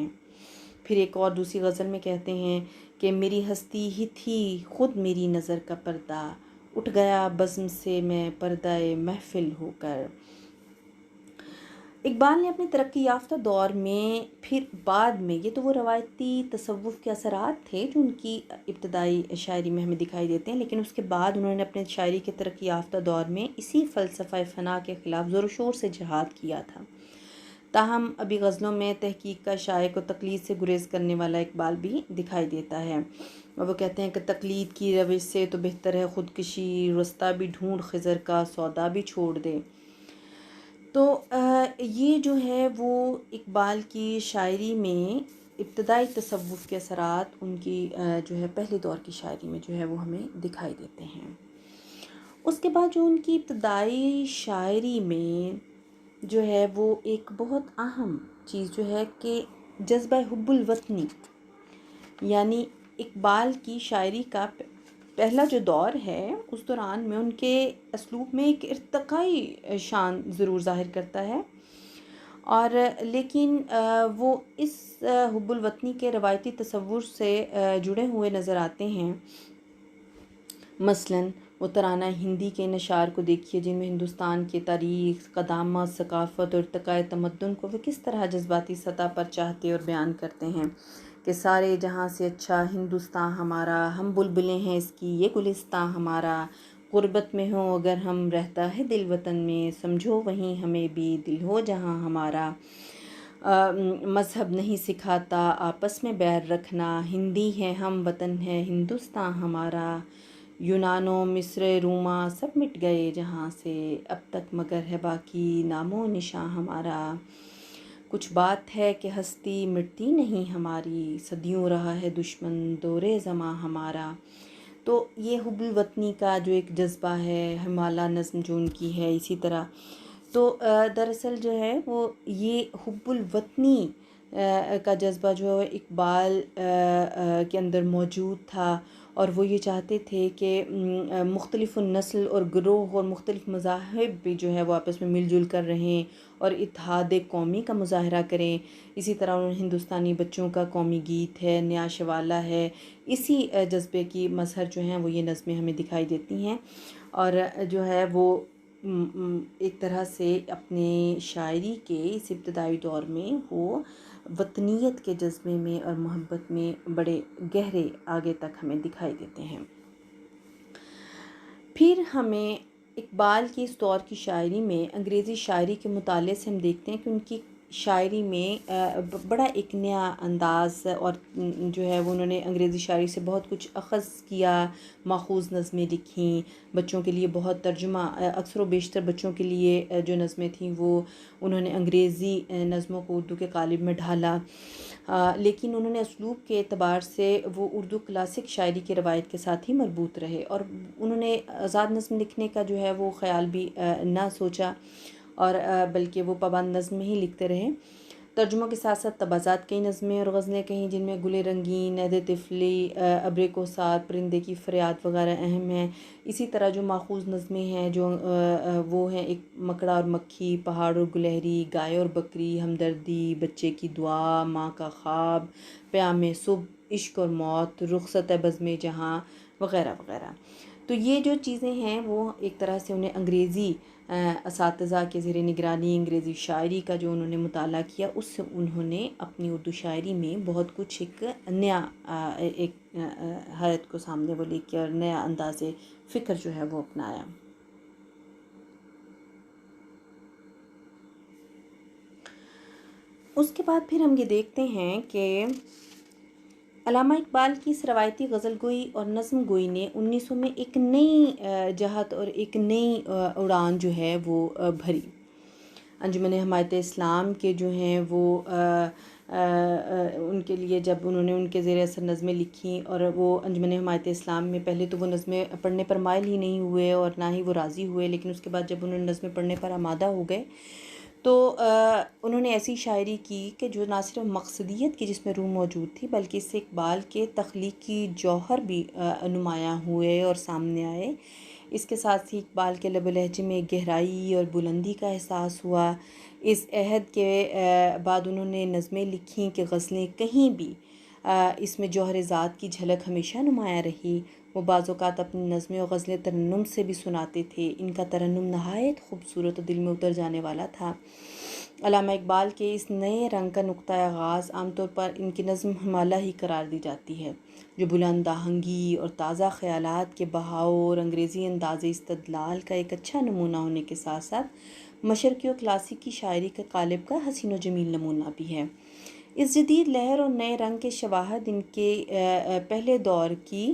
پھر ایک اور دوسری غزل میں کہتے ہیں کہ میری ہستی ہی تھی خود میری نظر کا پردہ، اٹھ گیا بزم سے میں پردہ محفل ہو کر۔ اقبال نے اپنے ترقی یافتہ دور میں پھر بعد میں، یہ تو وہ روایتی تصوف کے اثرات تھے جو ان کی ابتدائی شاعری میں ہمیں دکھائی دیتے ہیں، لیکن اس کے بعد انہوں نے اپنے شاعری کے ترقی یافتہ دور میں اسی فلسفہ فنا کے خلاف زور و شور سے جہاد کیا تھا۔ تاہم ابھی غزلوں میں تحقیق کا شائق و تقلید سے گریز کرنے والا اقبال بھی دکھائی دیتا ہے، اور وہ کہتے ہیں کہ تقلید کی روش سے تو بہتر ہے خودکشی، رستہ بھی ڈھونڈ خضر کا سودا بھی چھوڑ دے۔ تو یہ جو ہے وہ اقبال کی شاعری میں ابتدائی تصوف کے اثرات ان کی جو ہے پہلے دور کی شاعری میں جو ہے وہ ہمیں دکھائی دیتے ہیں۔ اس کے بعد جو ان کی ابتدائی شاعری میں جو ہے وہ ایک بہت اہم چیز جو ہے کہ جذبہ حب الوطنی، یعنی اقبال کی شاعری کا پہلا جو دور ہے اس دوران میں ان کے اسلوب میں ایک ارتقائی شان ضرور ظاہر کرتا ہے، اور لیکن وہ اس حب الوطنی کے روایتی تصور سے جڑے ہوئے نظر آتے ہیں۔ مثلاً وہ ترانہ ہندی کے نشار کو دیکھیے جن میں ہندوستان کے تاریخ، قدامت، ثقافت اور ارتقاء تمدن کو وہ کس طرح جذباتی سطح پر چاہتے اور بیان کرتے ہیں کہ سارے جہاں سے اچھا ہندوستان ہمارا، ہم بلبلیں ہیں اس کی یہ گلستان ہمارا، غربت میں ہو اگر ہم رہتا ہے دل وطن میں، سمجھو وہیں ہمیں بھی دل ہو جہاں ہمارا، مذہب نہیں سکھاتا آپس میں بیر رکھنا، ہندی ہے ہم وطن ہے ہندوستان ہمارا، یونانو مصر روما سب مٹ گئے جہاں سے، اب تک مگر ہے باقی نام و نشاں ہمارا، کچھ بات ہے کہ ہستی مٹتی نہیں ہماری، صدیوں رہا ہے دشمن دور زماں ہمارا۔ تو یہ حب الوطنی کا جو ایک جذبہ ہے، ہمالہ نظم جو ان کی ہے اسی طرح، تو دراصل جو ہے وہ یہ حب الوطنی کا جذبہ جو اقبال کے اندر موجود تھا، اور وہ یہ چاہتے تھے کہ مختلف النسل اور گروہ اور مختلف مذاہب بھی جو ہے وہ آپس میں مل جل کر رہیں اور اتحاد قومی کا مظاہرہ کریں۔ اسی طرح انہوں نے ہندوستانی بچوں کا قومی گیت ہے، نیا شوالا ہے، اسی جذبے کی مظہر جو ہیں وہ یہ نظمیں ہمیں دکھائی دیتی ہیں، اور جو ہے وہ ایک طرح سے اپنے شاعری کے اس ابتدائی دور میں وہ وطنیت کے جذبے میں اور محبت میں بڑے گہرے آگے تک ہمیں دکھائی دیتے ہیں۔ پھر ہمیں اقبال کی اس دور کی شاعری میں انگریزی شاعری کے مطالعے سے ہم دیکھتے ہیں کہ ان کی شاعری میں بڑا ایک نیا انداز، اور جو ہے وہ انہوں نے انگریزی شاعری سے بہت کچھ اخذ کیا، ماخوذ نظمیں لکھیں، بچوں کے لیے بہت ترجمہ، اکثر و بیشتر بچوں کے لیے جو نظمیں تھیں وہ انہوں نے انگریزی نظموں کو اردو کے قالب میں ڈھالا، لیکن انہوں نے اسلوب کے اعتبار سے وہ اردو کلاسک شاعری کی روایت کے ساتھ ہی مربوط رہے، اور انہوں نے آزاد نظم لکھنے کا جو ہے وہ خیال بھی نہ سوچا، اور بلکہ وہ پابند نظم ہی لکھتے رہے۔ ترجموں کے ساتھ ساتھ تبازات کئی نظمیں اور غزلیں کہیں جن میں گل رنگین، عہد طفلی، ابر کوثر، پرندے کی فریاد وغیرہ اہم ہیں۔ اسی طرح جو ماخوذ نظمیں ہیں جو وہ ہیں ایک مکڑا اور مکھی، پہاڑ اور گلہری، گائے اور بکری، ہمدردی، بچے کی دعا، ماں کا خواب، پیام صبح، عشق اور موت، رخصت بزم جہاں وغیرہ وغیرہ۔ تو یہ جو چیزیں ہیں وہ ایک طرح سے انہیں انگریزی اساتذہ کے زیر نگرانی انگریزی شاعری کا جو انہوں نے مطالعہ کیا اس سے انہوں نے اپنی اردو شاعری میں بہت کچھ ایک نیا ایک حیات کو سامنے وہ لے کے اور نیا انداز فکر جو ہے وہ اپنایا۔ اس کے بعد پھر ہم یہ دیکھتے ہیں کہ علامہ اقبال کی اس روایتی غزل گوئی اور نظم گوئی نے 1900 میں ایک نئی جہت اور ایک نئی اڑان جو ہے وہ بھری۔ انجمن حمایت اسلام کے جو ہیں وہ ان کے لیے جب انہوں نے ان کے زیر اثر نظمیں لکھیں، اور وہ انجمن حمایت اسلام میں پہلے تو وہ نظمیں پڑھنے پر مائل ہی نہیں ہوئے اور نہ ہی وہ راضی ہوئے، لیکن اس کے بعد جب انہوں نے نظمیں پڑھنے پر آمادہ ہو گئے تو انہوں نے ایسی شاعری کی کہ جو نہ صرف مقصدیت کی جس میں روح موجود تھی بلکہ اس سے اقبال کے تخلیقی جوہر بھی نمایاں ہوئے اور سامنے آئے۔ اس کے ساتھ ہی اقبال کے لب و لہجے میں گہرائی اور بلندی کا احساس ہوا۔ اس عہد کے بعد انہوں نے نظمیں لکھیں کہ غزلیں کہیں بھی اس میں جوہر ذات کی جھلک ہمیشہ نمایاں رہی۔ وہ بعض اوقات اپنی نظمیں و غزلیں ترنم سے بھی سناتے تھے۔ ان کا ترنم نہایت خوبصورت و دل میں اتر جانے والا تھا۔ علامہ اقبال کے اس نئے رنگ کا نقطۂ آغاز عام طور پر ان کی نظم ہمالہ ہی قرار دی جاتی ہے، جو بلند آہنگی اور تازہ خیالات کے بہاؤ اور انگریزی انداز استدلال کا ایک اچھا نمونہ ہونے کے ساتھ ساتھ مشرقی اور کلاسیکی شاعری کے قالب کا حسین و جمیل نمونہ بھی ہے۔ اس جدید لہر اور نئے رنگ کے شواہد ان کے پہلے دور کی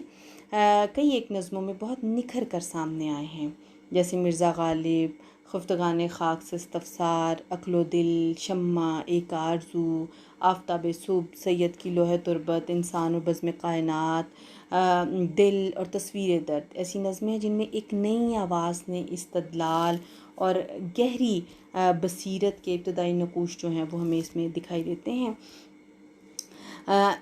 کئی ایک نظموں میں بہت نکھر کر سامنے آئے ہیں، جیسے مرزا غالب، خفتگان خاک سے استفسار، عقل و دل، شمع، ایک آرزو، آفتاب صبح، سید کی لوح تربت، انسان و بزم کائنات، دل اور تصویر درد ایسی نظمیں ہیں جن میں ایک نئی آواز نے استدلال اور گہری بصیرت کے ابتدائی نقوش جو ہیں وہ ہمیں اس میں دکھائی دیتے ہیں۔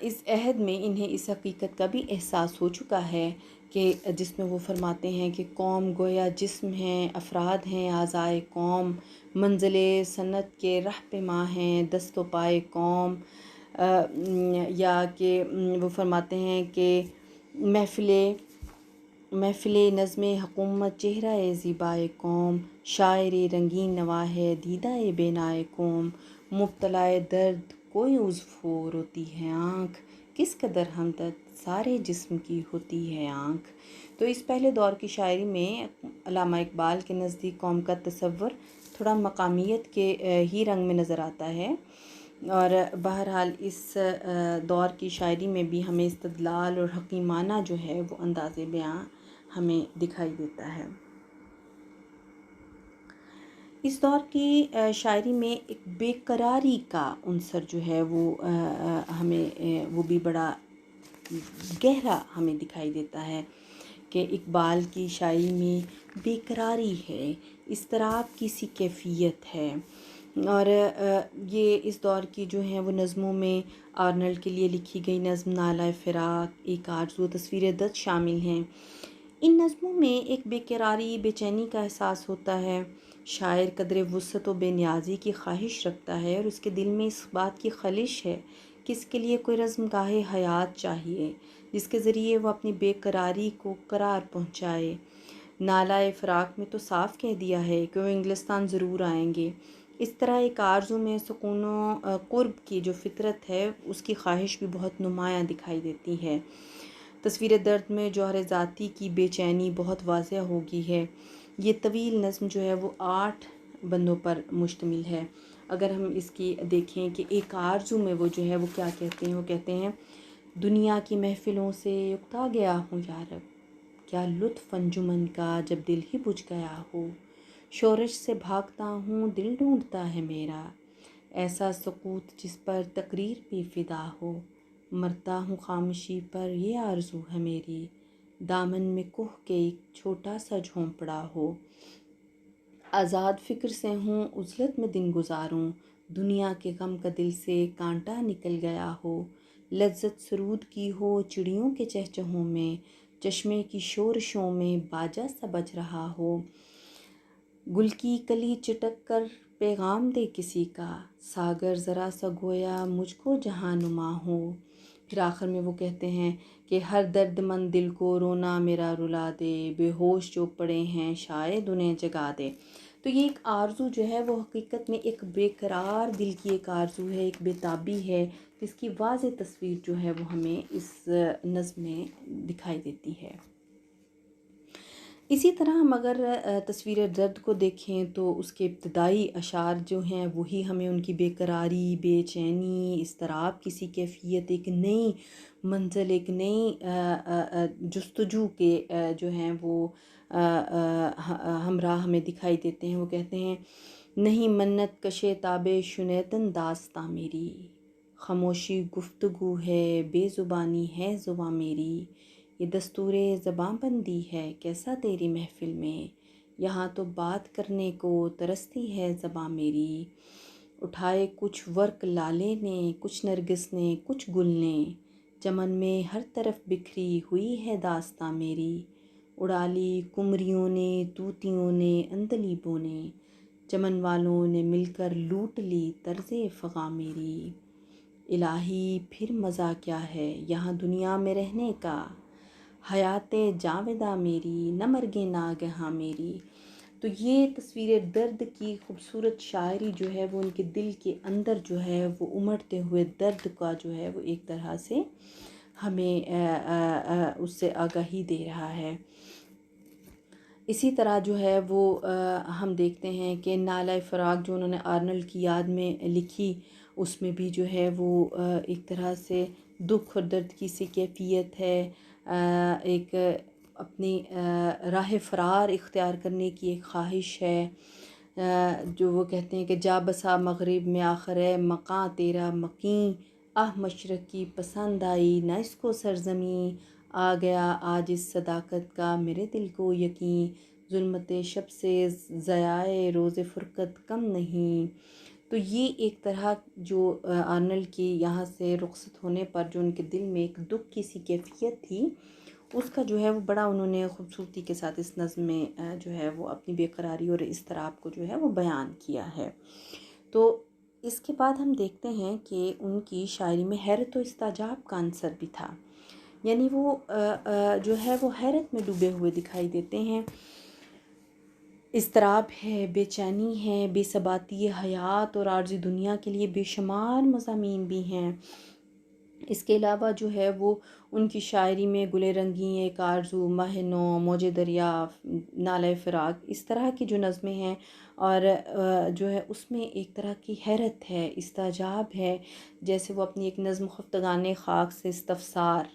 اس عہد میں انہیں اس حقیقت کا بھی احساس ہو چکا ہے کہ جس میں وہ فرماتے ہیں کہ قوم گویا جسم ہیں، افراد ہیں اعضائے قوم، منزل سنت کے رہ پیما ہیں دست و پائے قوم، یا کہ وہ فرماتے ہیں کہ محفل نظم حکومت چہرہ زیبائے قوم، شاعر رنگین نوا ہے دیدہ بینائے قوم، مبتلا درد کوئی عضو ہو روتی ہے آنکھ، کس قدر ہمدرد سارے جسم کی ہوتی ہے آنکھ۔ تو اس پہلے دور کی شاعری میں علامہ اقبال کے نزدیک قوم کا تصور تھوڑا مقامیت کے ہی رنگ میں نظر آتا ہے، اور بہرحال اس دور کی شاعری میں بھی ہمیں استدلال اور حکیمانہ جو ہے وہ انداز بیاں ہمیں دکھائی دیتا ہے۔ اس دور کی شاعری میں ایک بے قراری کا عنصر جو ہے وہ ہمیں وہ بھی بڑا گہرا ہمیں دکھائی دیتا ہے کہ اقبال کی شاعری میں بے قراری ہے، اضطراب کی سی کیفیت ہے، اور یہ اس دور کی جو ہیں وہ نظموں میں آرنلڈ کے لیے لکھی گئی نظم نالہ فراق، ایک آرزو، تصویر درد شامل ہیں۔ ان نظموں میں ایک بے قراری، بے چینی کا احساس ہوتا ہے۔ شاعر قدر وسعت و بے نیازی کی خواہش رکھتا ہے اور اس کے دل میں اس بات کی خلش ہے کہ اس کے لیے کوئی رزم گاہ حیات چاہیے جس کے ذریعے وہ اپنی بے قراری کو قرار پہنچائے۔ نالہ فراق میں تو صاف کہہ دیا ہے کہ وہ انگلستان ضرور آئیں گے۔ اس طرح ایک آرزو میں سکون و قرب کی جو فطرت ہے اس کی خواہش بھی بہت نمایاں دکھائی دیتی ہے۔ تصویر درد میں جوہر ذاتی کی بے چینی بہت واضح ہوگی ہے۔ یہ طویل نظم جو ہے وہ 8 بندوں پر مشتمل ہے۔ اگر ہم اس کی دیکھیں کہ ایک آرزو میں وہ جو ہے وہ کیا کہتے ہیں، وہ کہتے ہیں دنیا کی محفلوں سے اکتا گیا ہوں یارب، کیا لطف انجمن کا جب دل ہی بجھ گیا ہو، شورش سے بھاگتا ہوں دل ڈھونڈتا ہے میرا، ایسا سکوت جس پر تقریر بھی فدا ہو، مرتا ہوں خاموشی پر یہ آرزو ہے میری، دامن میں کوہ کے ایک چھوٹا سا جھونپڑا ہو، آزاد فکر سے ہوں عزلت میں دن گزاروں، دنیا کے غم کا دل سے کانٹا نکل گیا ہو، لذت سرود کی ہو چڑیوں کے چہچہوں میں، چشمے کی شورشوں میں باجا سا بج رہا ہو، گل کی کلی چٹک کر پیغام دے کسی کا، ساگر ذرا سا گویا مجھ کو جہاں نما ہو۔ پھر آخر میں وہ کہتے ہیں کہ ہر درد مند دل کو رونا میرا رلا دے، بے ہوش جو پڑے ہیں شاید انہیں جگا دے۔ تو یہ ایک آرزو جو ہے وہ حقیقت میں ایک بے قرار دل کی ایک آرزو ہے، ایک بے تابی ہے، جس کی واضح تصویر جو ہے وہ ہمیں اس نظم میں دکھائی دیتی ہے۔ اسی طرح ہم اگر تصویر درد کو دیکھیں تو اس کے ابتدائی اشعار جو ہیں وہی ہمیں ان کی بے قراری، بے چینی، اضطراب کی سی کیفیت، ایک نئی منزل، ایک نئی جستجو کے جو ہیں وہ ہمراہ ہمیں دکھائی دیتے ہیں۔ وہ کہتے ہیں نہیں منت کشے تاب شنیدن داستاں میری، خاموشی گفتگو ہے بے زبانی ہے زباں میری، یہ دستور زباں بندی ہے کیسا تیری محفل میں، یہاں تو بات کرنے کو ترستی ہے زباں میری، اٹھائے کچھ ورق لالے نے کچھ نرگس نے کچھ گل نے، چمن میں ہر طرف بکھری ہوئی ہے داستاں میری، اڑا لی کمریوں نے طوطیوں نے عندلیبوں نے، چمن والوں نے مل کر لوٹ لی طرز فغاں میری، الہی پھر مزہ کیا ہے یہاں دنیا میں رہنے کا، حیات جاوداں میری نہ مرگ ناگہاں میری۔ تو یہ تصویر درد کی خوبصورت شاعری جو ہے وہ ان کے دل کے اندر جو ہے وہ امڑتے ہوئے درد کا جو ہے وہ ایک طرح سے ہمیں اس سے آگاہی دے رہا ہے۔ اسی طرح جو ہے وہ ہم دیکھتے ہیں کہ نالہ فراق جو انہوں نے آرنلڈ کی یاد میں لکھی، اس میں بھی جو ہے وہ ایک طرح سے دکھ اور درد کی سی کیفیت ہے، ایک اپنی راہ فرار اختیار کرنے کی ایک خواہش ہے، جو وہ کہتے ہیں کہ جا بسا مغرب میں آخر ہے مقاں تیرا مقیں، آہ مشرق کی پسند آئی نہ اس کو سرزمیں، آ گیا آج اس صداقت کا میرے دل کو یقین، ظلمت شب سے ضیائے روز فرقت کم نہیں۔ تو یہ ایک طرح جو آرنلڈ کی یہاں سے رخصت ہونے پر جو ان کے دل میں ایک دکھ کی سی کیفیت تھی، اس کا جو ہے وہ بڑا انہوں نے خوبصورتی کے ساتھ اس نظم میں جو ہے وہ اپنی بے قراری اور اضطراب کو جو ہے وہ بیان کیا ہے۔ تو اس کے بعد ہم دیکھتے ہیں کہ ان کی شاعری میں حیرت و استعجاب کا عنصر بھی تھا، یعنی وہ جو ہے وہ حیرت میں ڈوبے ہوئے دکھائی دیتے ہیں، اضطراب ہے، بے چینی ہے، بے ثباتی حیات اور عارضی دنیا کے لیے بے شمار مضامین بھی ہیں۔ اس کے علاوہ جو ہے وہ ان کی شاعری میں گل رنگیں، ایک آرزو، ماہ نو، موج دریا، نالہ فراق، اس طرح کی جو نظمیں ہیں، اور جو ہے اس میں ایک طرح کی حیرت ہے، استعجاب ہے، جیسے وہ اپنی ایک نظم خفتگان خاک سے استفسار،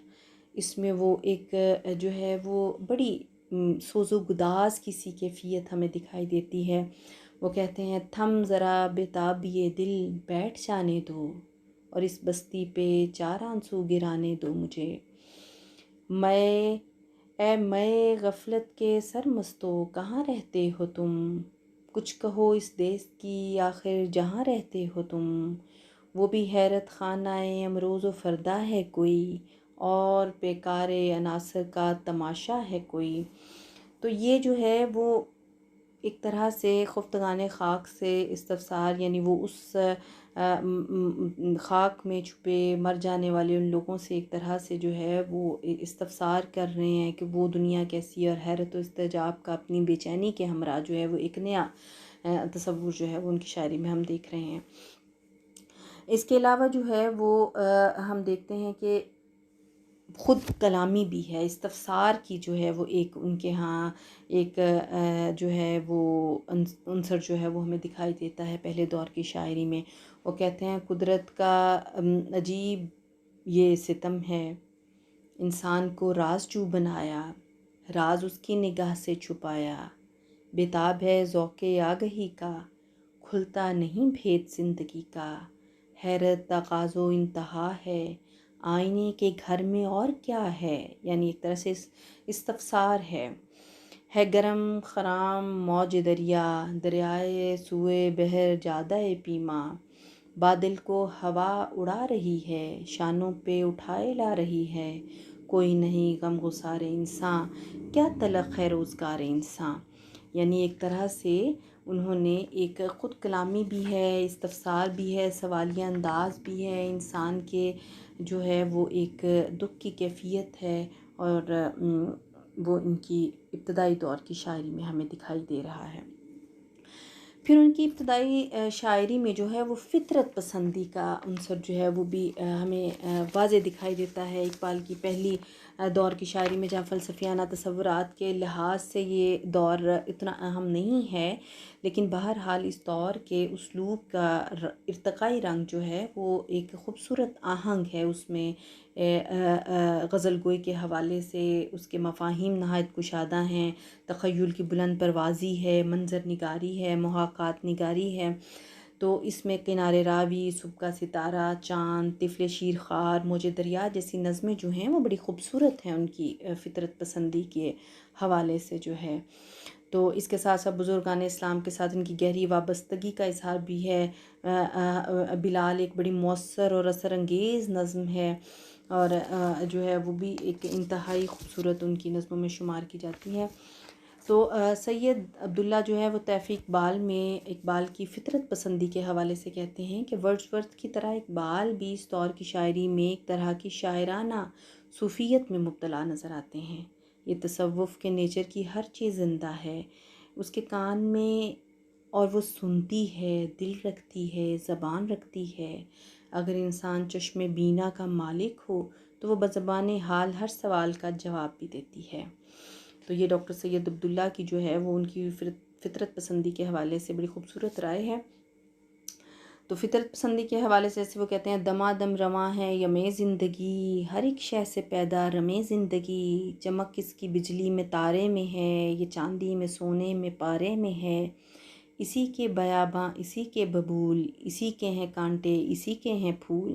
اس میں وہ ایک جو ہے وہ بڑی سوز و گداز کی سی کیفیت ہمیں دکھائی دیتی ہے۔ وہ کہتے ہیں تھم ذرا بتابیے دل بیٹھ جانے دو، اور اس بستی پہ چار آنسو گرانے دو مجھے، میں غفلت کے سرمستو کہاں رہتے ہو تم، کچھ کہو اس دیس کی آخر جہاں رہتے ہو تم، وہ بھی حیرت خانہ امروز و فردا ہے کوئی، اور بیکار عناصر کا تماشا ہے کوئی۔ تو یہ جو ہے وہ ایک طرح سے خفتگان خاک سے استفسار، یعنی وہ اس خاک میں چھپے مر جانے والے ان لوگوں سے ایک طرح سے جو ہے وہ استفسار کر رہے ہیں کہ وہ دنیا کیسی ہے، اور حیرت و استعجاب کا اپنی بے چینی کے ہمراہ جو ہے وہ ایک نیا تصور جو ہے وہ ان کی شاعری میں ہم دیکھ رہے ہیں۔ اس کے علاوہ جو ہے وہ ہم دیکھتے ہیں کہ خود کلامی بھی ہے، استفسار کی جو ہے وہ ایک ان کے ہاں ایک جو ہے وہ عنصر جو ہے وہ ہمیں دکھائی دیتا ہے پہلے دور کی شاعری میں۔ وہ کہتے ہیں قدرت کا عجیب یہ ستم ہے، انسان کو راز جو بنایا، راز اس کی نگاہ سے چھپایا، بےتاب ہے ذوق آگہی کا، کھلتا نہیں بھید زندگی کا، حیرت تقاض و انتہا ہے، آئینے کے گھر میں اور کیا ہے، یعنی ایک طرح سے استفسار ہے گرم خرام موج دریا، دریائے سوئے بحر جادہ پیما، بادل کو ہوا اڑا رہی ہے، شانوں پہ اٹھائے لا رہی ہے، کوئی نہیں غم گسار انسان، کیا تلخ ہے روزگار انسان۔ یعنی ایک طرح سے انہوں نے ایک خود کلامی بھی ہے، استفسار بھی ہے، سوالیہ انداز بھی ہے، انسان کے جو ہے وہ ایک دکھ کی کیفیت ہے، اور وہ ان کی ابتدائی دور کی شاعری میں ہمیں دکھائی دے رہا ہے۔ پھر ان کی ابتدائی شاعری میں جو ہے وہ فطرت پسندی کا عنصر جو ہے وہ بھی ہمیں واضح دکھائی دیتا ہے۔ اقبال کی پہلی دور کی شاعری میں جہاں فلسفیانہ تصورات کے لحاظ سے یہ دور اتنا اہم نہیں ہے، لیکن بہرحال اس دور کے اسلوب کا ارتقائی رنگ جو ہے وہ ایک خوبصورت آہنگ ہے، اس میں غزل گوئی کے حوالے سے اس کے مفاہیم نہایت کشادہ ہیں، تخیل کی بلند پروازی ہے، منظر نگاری ہے، محاکات نگاری ہے۔ تو اس میں کنارے راوی، صبح کا ستارہ، چاند، طفل شیر خوار، موج دریا جیسی نظمیں جو ہیں وہ بڑی خوبصورت ہیں ان کی فطرت پسندی کے حوالے سے جو ہے۔ تو اس کے ساتھ ساتھ بزرگان اسلام کے ساتھ ان کی گہری وابستگی کا اظہار بھی ہے۔ بلال ایک بڑی مؤثر اور اثر انگیز نظم ہے، اور جو ہے وہ بھی ایک انتہائی خوبصورت ان کی نظموں میں شمار کی جاتی ہے۔ تو سید عبداللہ جو ہے وہ طیف اقبال میں اقبال کی فطرت پسندی کے حوالے سے کہتے ہیں کہ ورڈزورتھ کی طرح اقبال بھی اس دور کی شاعری میں ایک طرح کی شاعرانہ صوفیت میں مبتلا نظر آتے ہیں۔ یہ تصوف کے نیچر کی ہر چیز زندہ ہے اس کے کان میں، اور وہ سنتی ہے، دل رکھتی ہے، زبان رکھتی ہے۔ اگر انسان چشم بینا کا مالک ہو تو وہ بزبان حال ہر سوال کا جواب بھی دیتی ہے۔ تو یہ ڈاکٹر سید عبداللہ کی جو ہے وہ ان کی فطرت پسندی کے حوالے سے بڑی خوبصورت رائے ہے۔ تو فطرت پسندی کے حوالے سے ایسے وہ کہتے ہیں، دمادم رواں ہے یمیں زندگی، ہر ایک شے سے پیدا رمے زندگی، چمک اس کی بجلی میں تارے میں ہے، یہ چاندی میں سونے میں پارے میں ہے، اسی کے بیاباں اسی کے ببول، اسی کے ہیں کانٹے اسی کے ہیں پھول،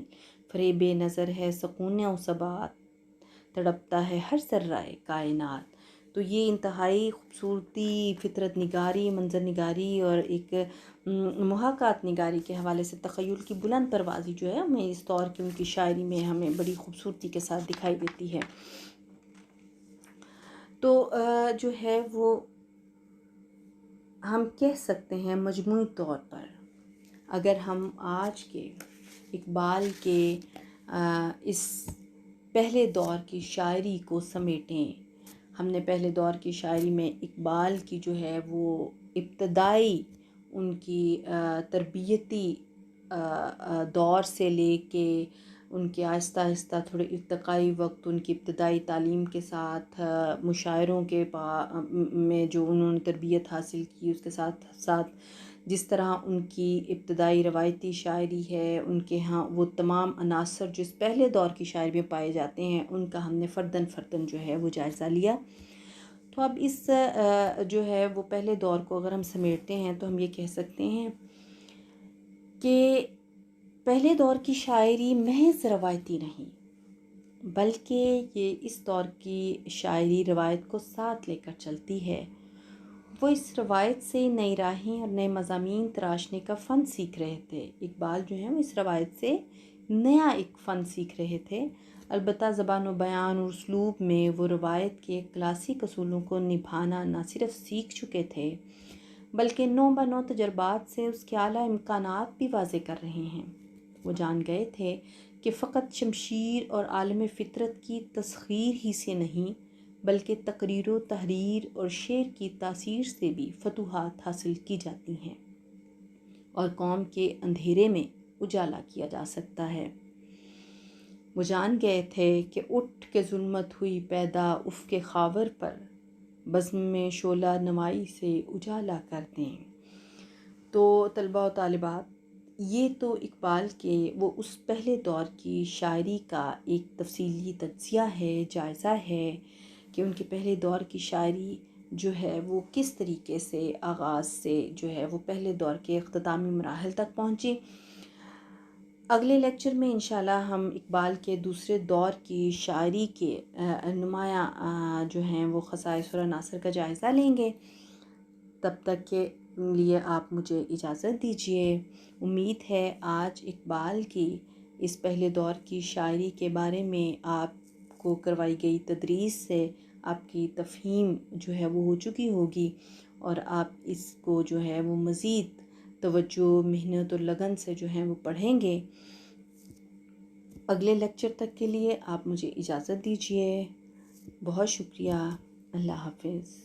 فریب نظر ہے سکون و ثبات، تڑپتا ہے ہر ذرہ کائنات۔ تو یہ انتہائی خوبصورتی، فطرت نگاری، منظر نگاری اور ایک محاکات نگاری کے حوالے سے تخیل کی بلند پروازی جو ہے ہمیں اس دور کی ان کی شاعری میں ہمیں بڑی خوبصورتی کے ساتھ دکھائی دیتی ہے۔ تو جو ہے وہ ہم کہہ سکتے ہیں مجموعی طور پر، اگر ہم آج کے اقبال کے اس پہلے دور کی شاعری کو سمیٹیں، ہم نے پہلے دور کی شاعری میں اقبال کی جو ہے وہ ابتدائی ان کی تربیتی دور سے لے کے ان کے آہستہ آہستہ تھوڑے ارتقائی وقت، ان کی ابتدائی تعلیم کے ساتھ مشاعروں کے میں جو انہوں نے تربیت حاصل کی، اس کے ساتھ ساتھ جس طرح ان کی ابتدائی روایتی شاعری ہے، ان کے ہاں وہ تمام عناصر جو اس پہلے دور کی شاعری میں پائے جاتے ہیں، ان کا ہم نے فرداً جو ہے وہ جائزہ لیا۔ تو اب اس جو ہے وہ پہلے دور کو اگر ہم سمیٹتے ہیں تو ہم یہ کہہ سکتے ہیں کہ پہلے دور کی شاعری محض روایتی نہیں، بلکہ یہ اس دور کی شاعری روایت کو ساتھ لے کر چلتی ہے۔ وہ اس روایت سے نئی راہیں اور نئے مضامین تراشنے کا فن سیکھ رہے تھے۔ اقبال جو ہیں وہ اس روایت سے نیا ایک فن سیکھ رہے تھے، البتہ زبان و بیان اور اسلوب میں وہ روایت کے کلاسک اصولوں کو نبھانا نہ صرف سیکھ چکے تھے بلکہ نو بنو تجربات سے اس کے اعلیٰ امکانات بھی واضح کر رہے ہیں۔ وہ جان گئے تھے کہ فقط شمشیر اور عالم فطرت کی تسخیر ہی سے نہیں بلکہ تقریر و تحریر اور شعر کی تاثیر سے بھی فتوحات حاصل کی جاتی ہیں اور قوم کے اندھیرے میں اجالا کیا جا سکتا ہے۔ وہ جان گئے تھے کہ اٹھ کے ظلمت ہوئی پیدا افق خاور پر، بزم میں شعلہ نمائی سے اجالا کر دیں۔ تو طلباء و طالبات، یہ تو اقبال کے وہ اس پہلے دور کی شاعری کا ایک تفصیلی تجزیہ ہے، جائزہ ہے کہ ان کے پہلے دور کی شاعری جو ہے وہ کس طریقے سے آغاز سے جو ہے وہ پہلے دور کے اختتامی مراحل تک پہنچی۔ اگلے لیکچر میں انشاءاللہ ہم اقبال کے دوسرے دور کی شاعری کے نمایاں جو ہیں وہ خصائص اور عناصر کا جائزہ لیں گے۔ تب تک کے لیے آپ مجھے اجازت دیجیے۔ امید ہے آج اقبال کی اس پہلے دور کی شاعری کے بارے میں آپ کو کروائی گئی تدریس سے آپ کی تفہیم جو ہے وہ ہو چکی ہوگی، اور آپ اس کو جو ہے وہ مزید توجہ، محنت اور لگن سے جو ہے وہ پڑھیں گے۔ اگلے لیکچر تک کے لیے آپ مجھے اجازت دیجیے۔ بہت شکریہ۔ اللہ حافظ۔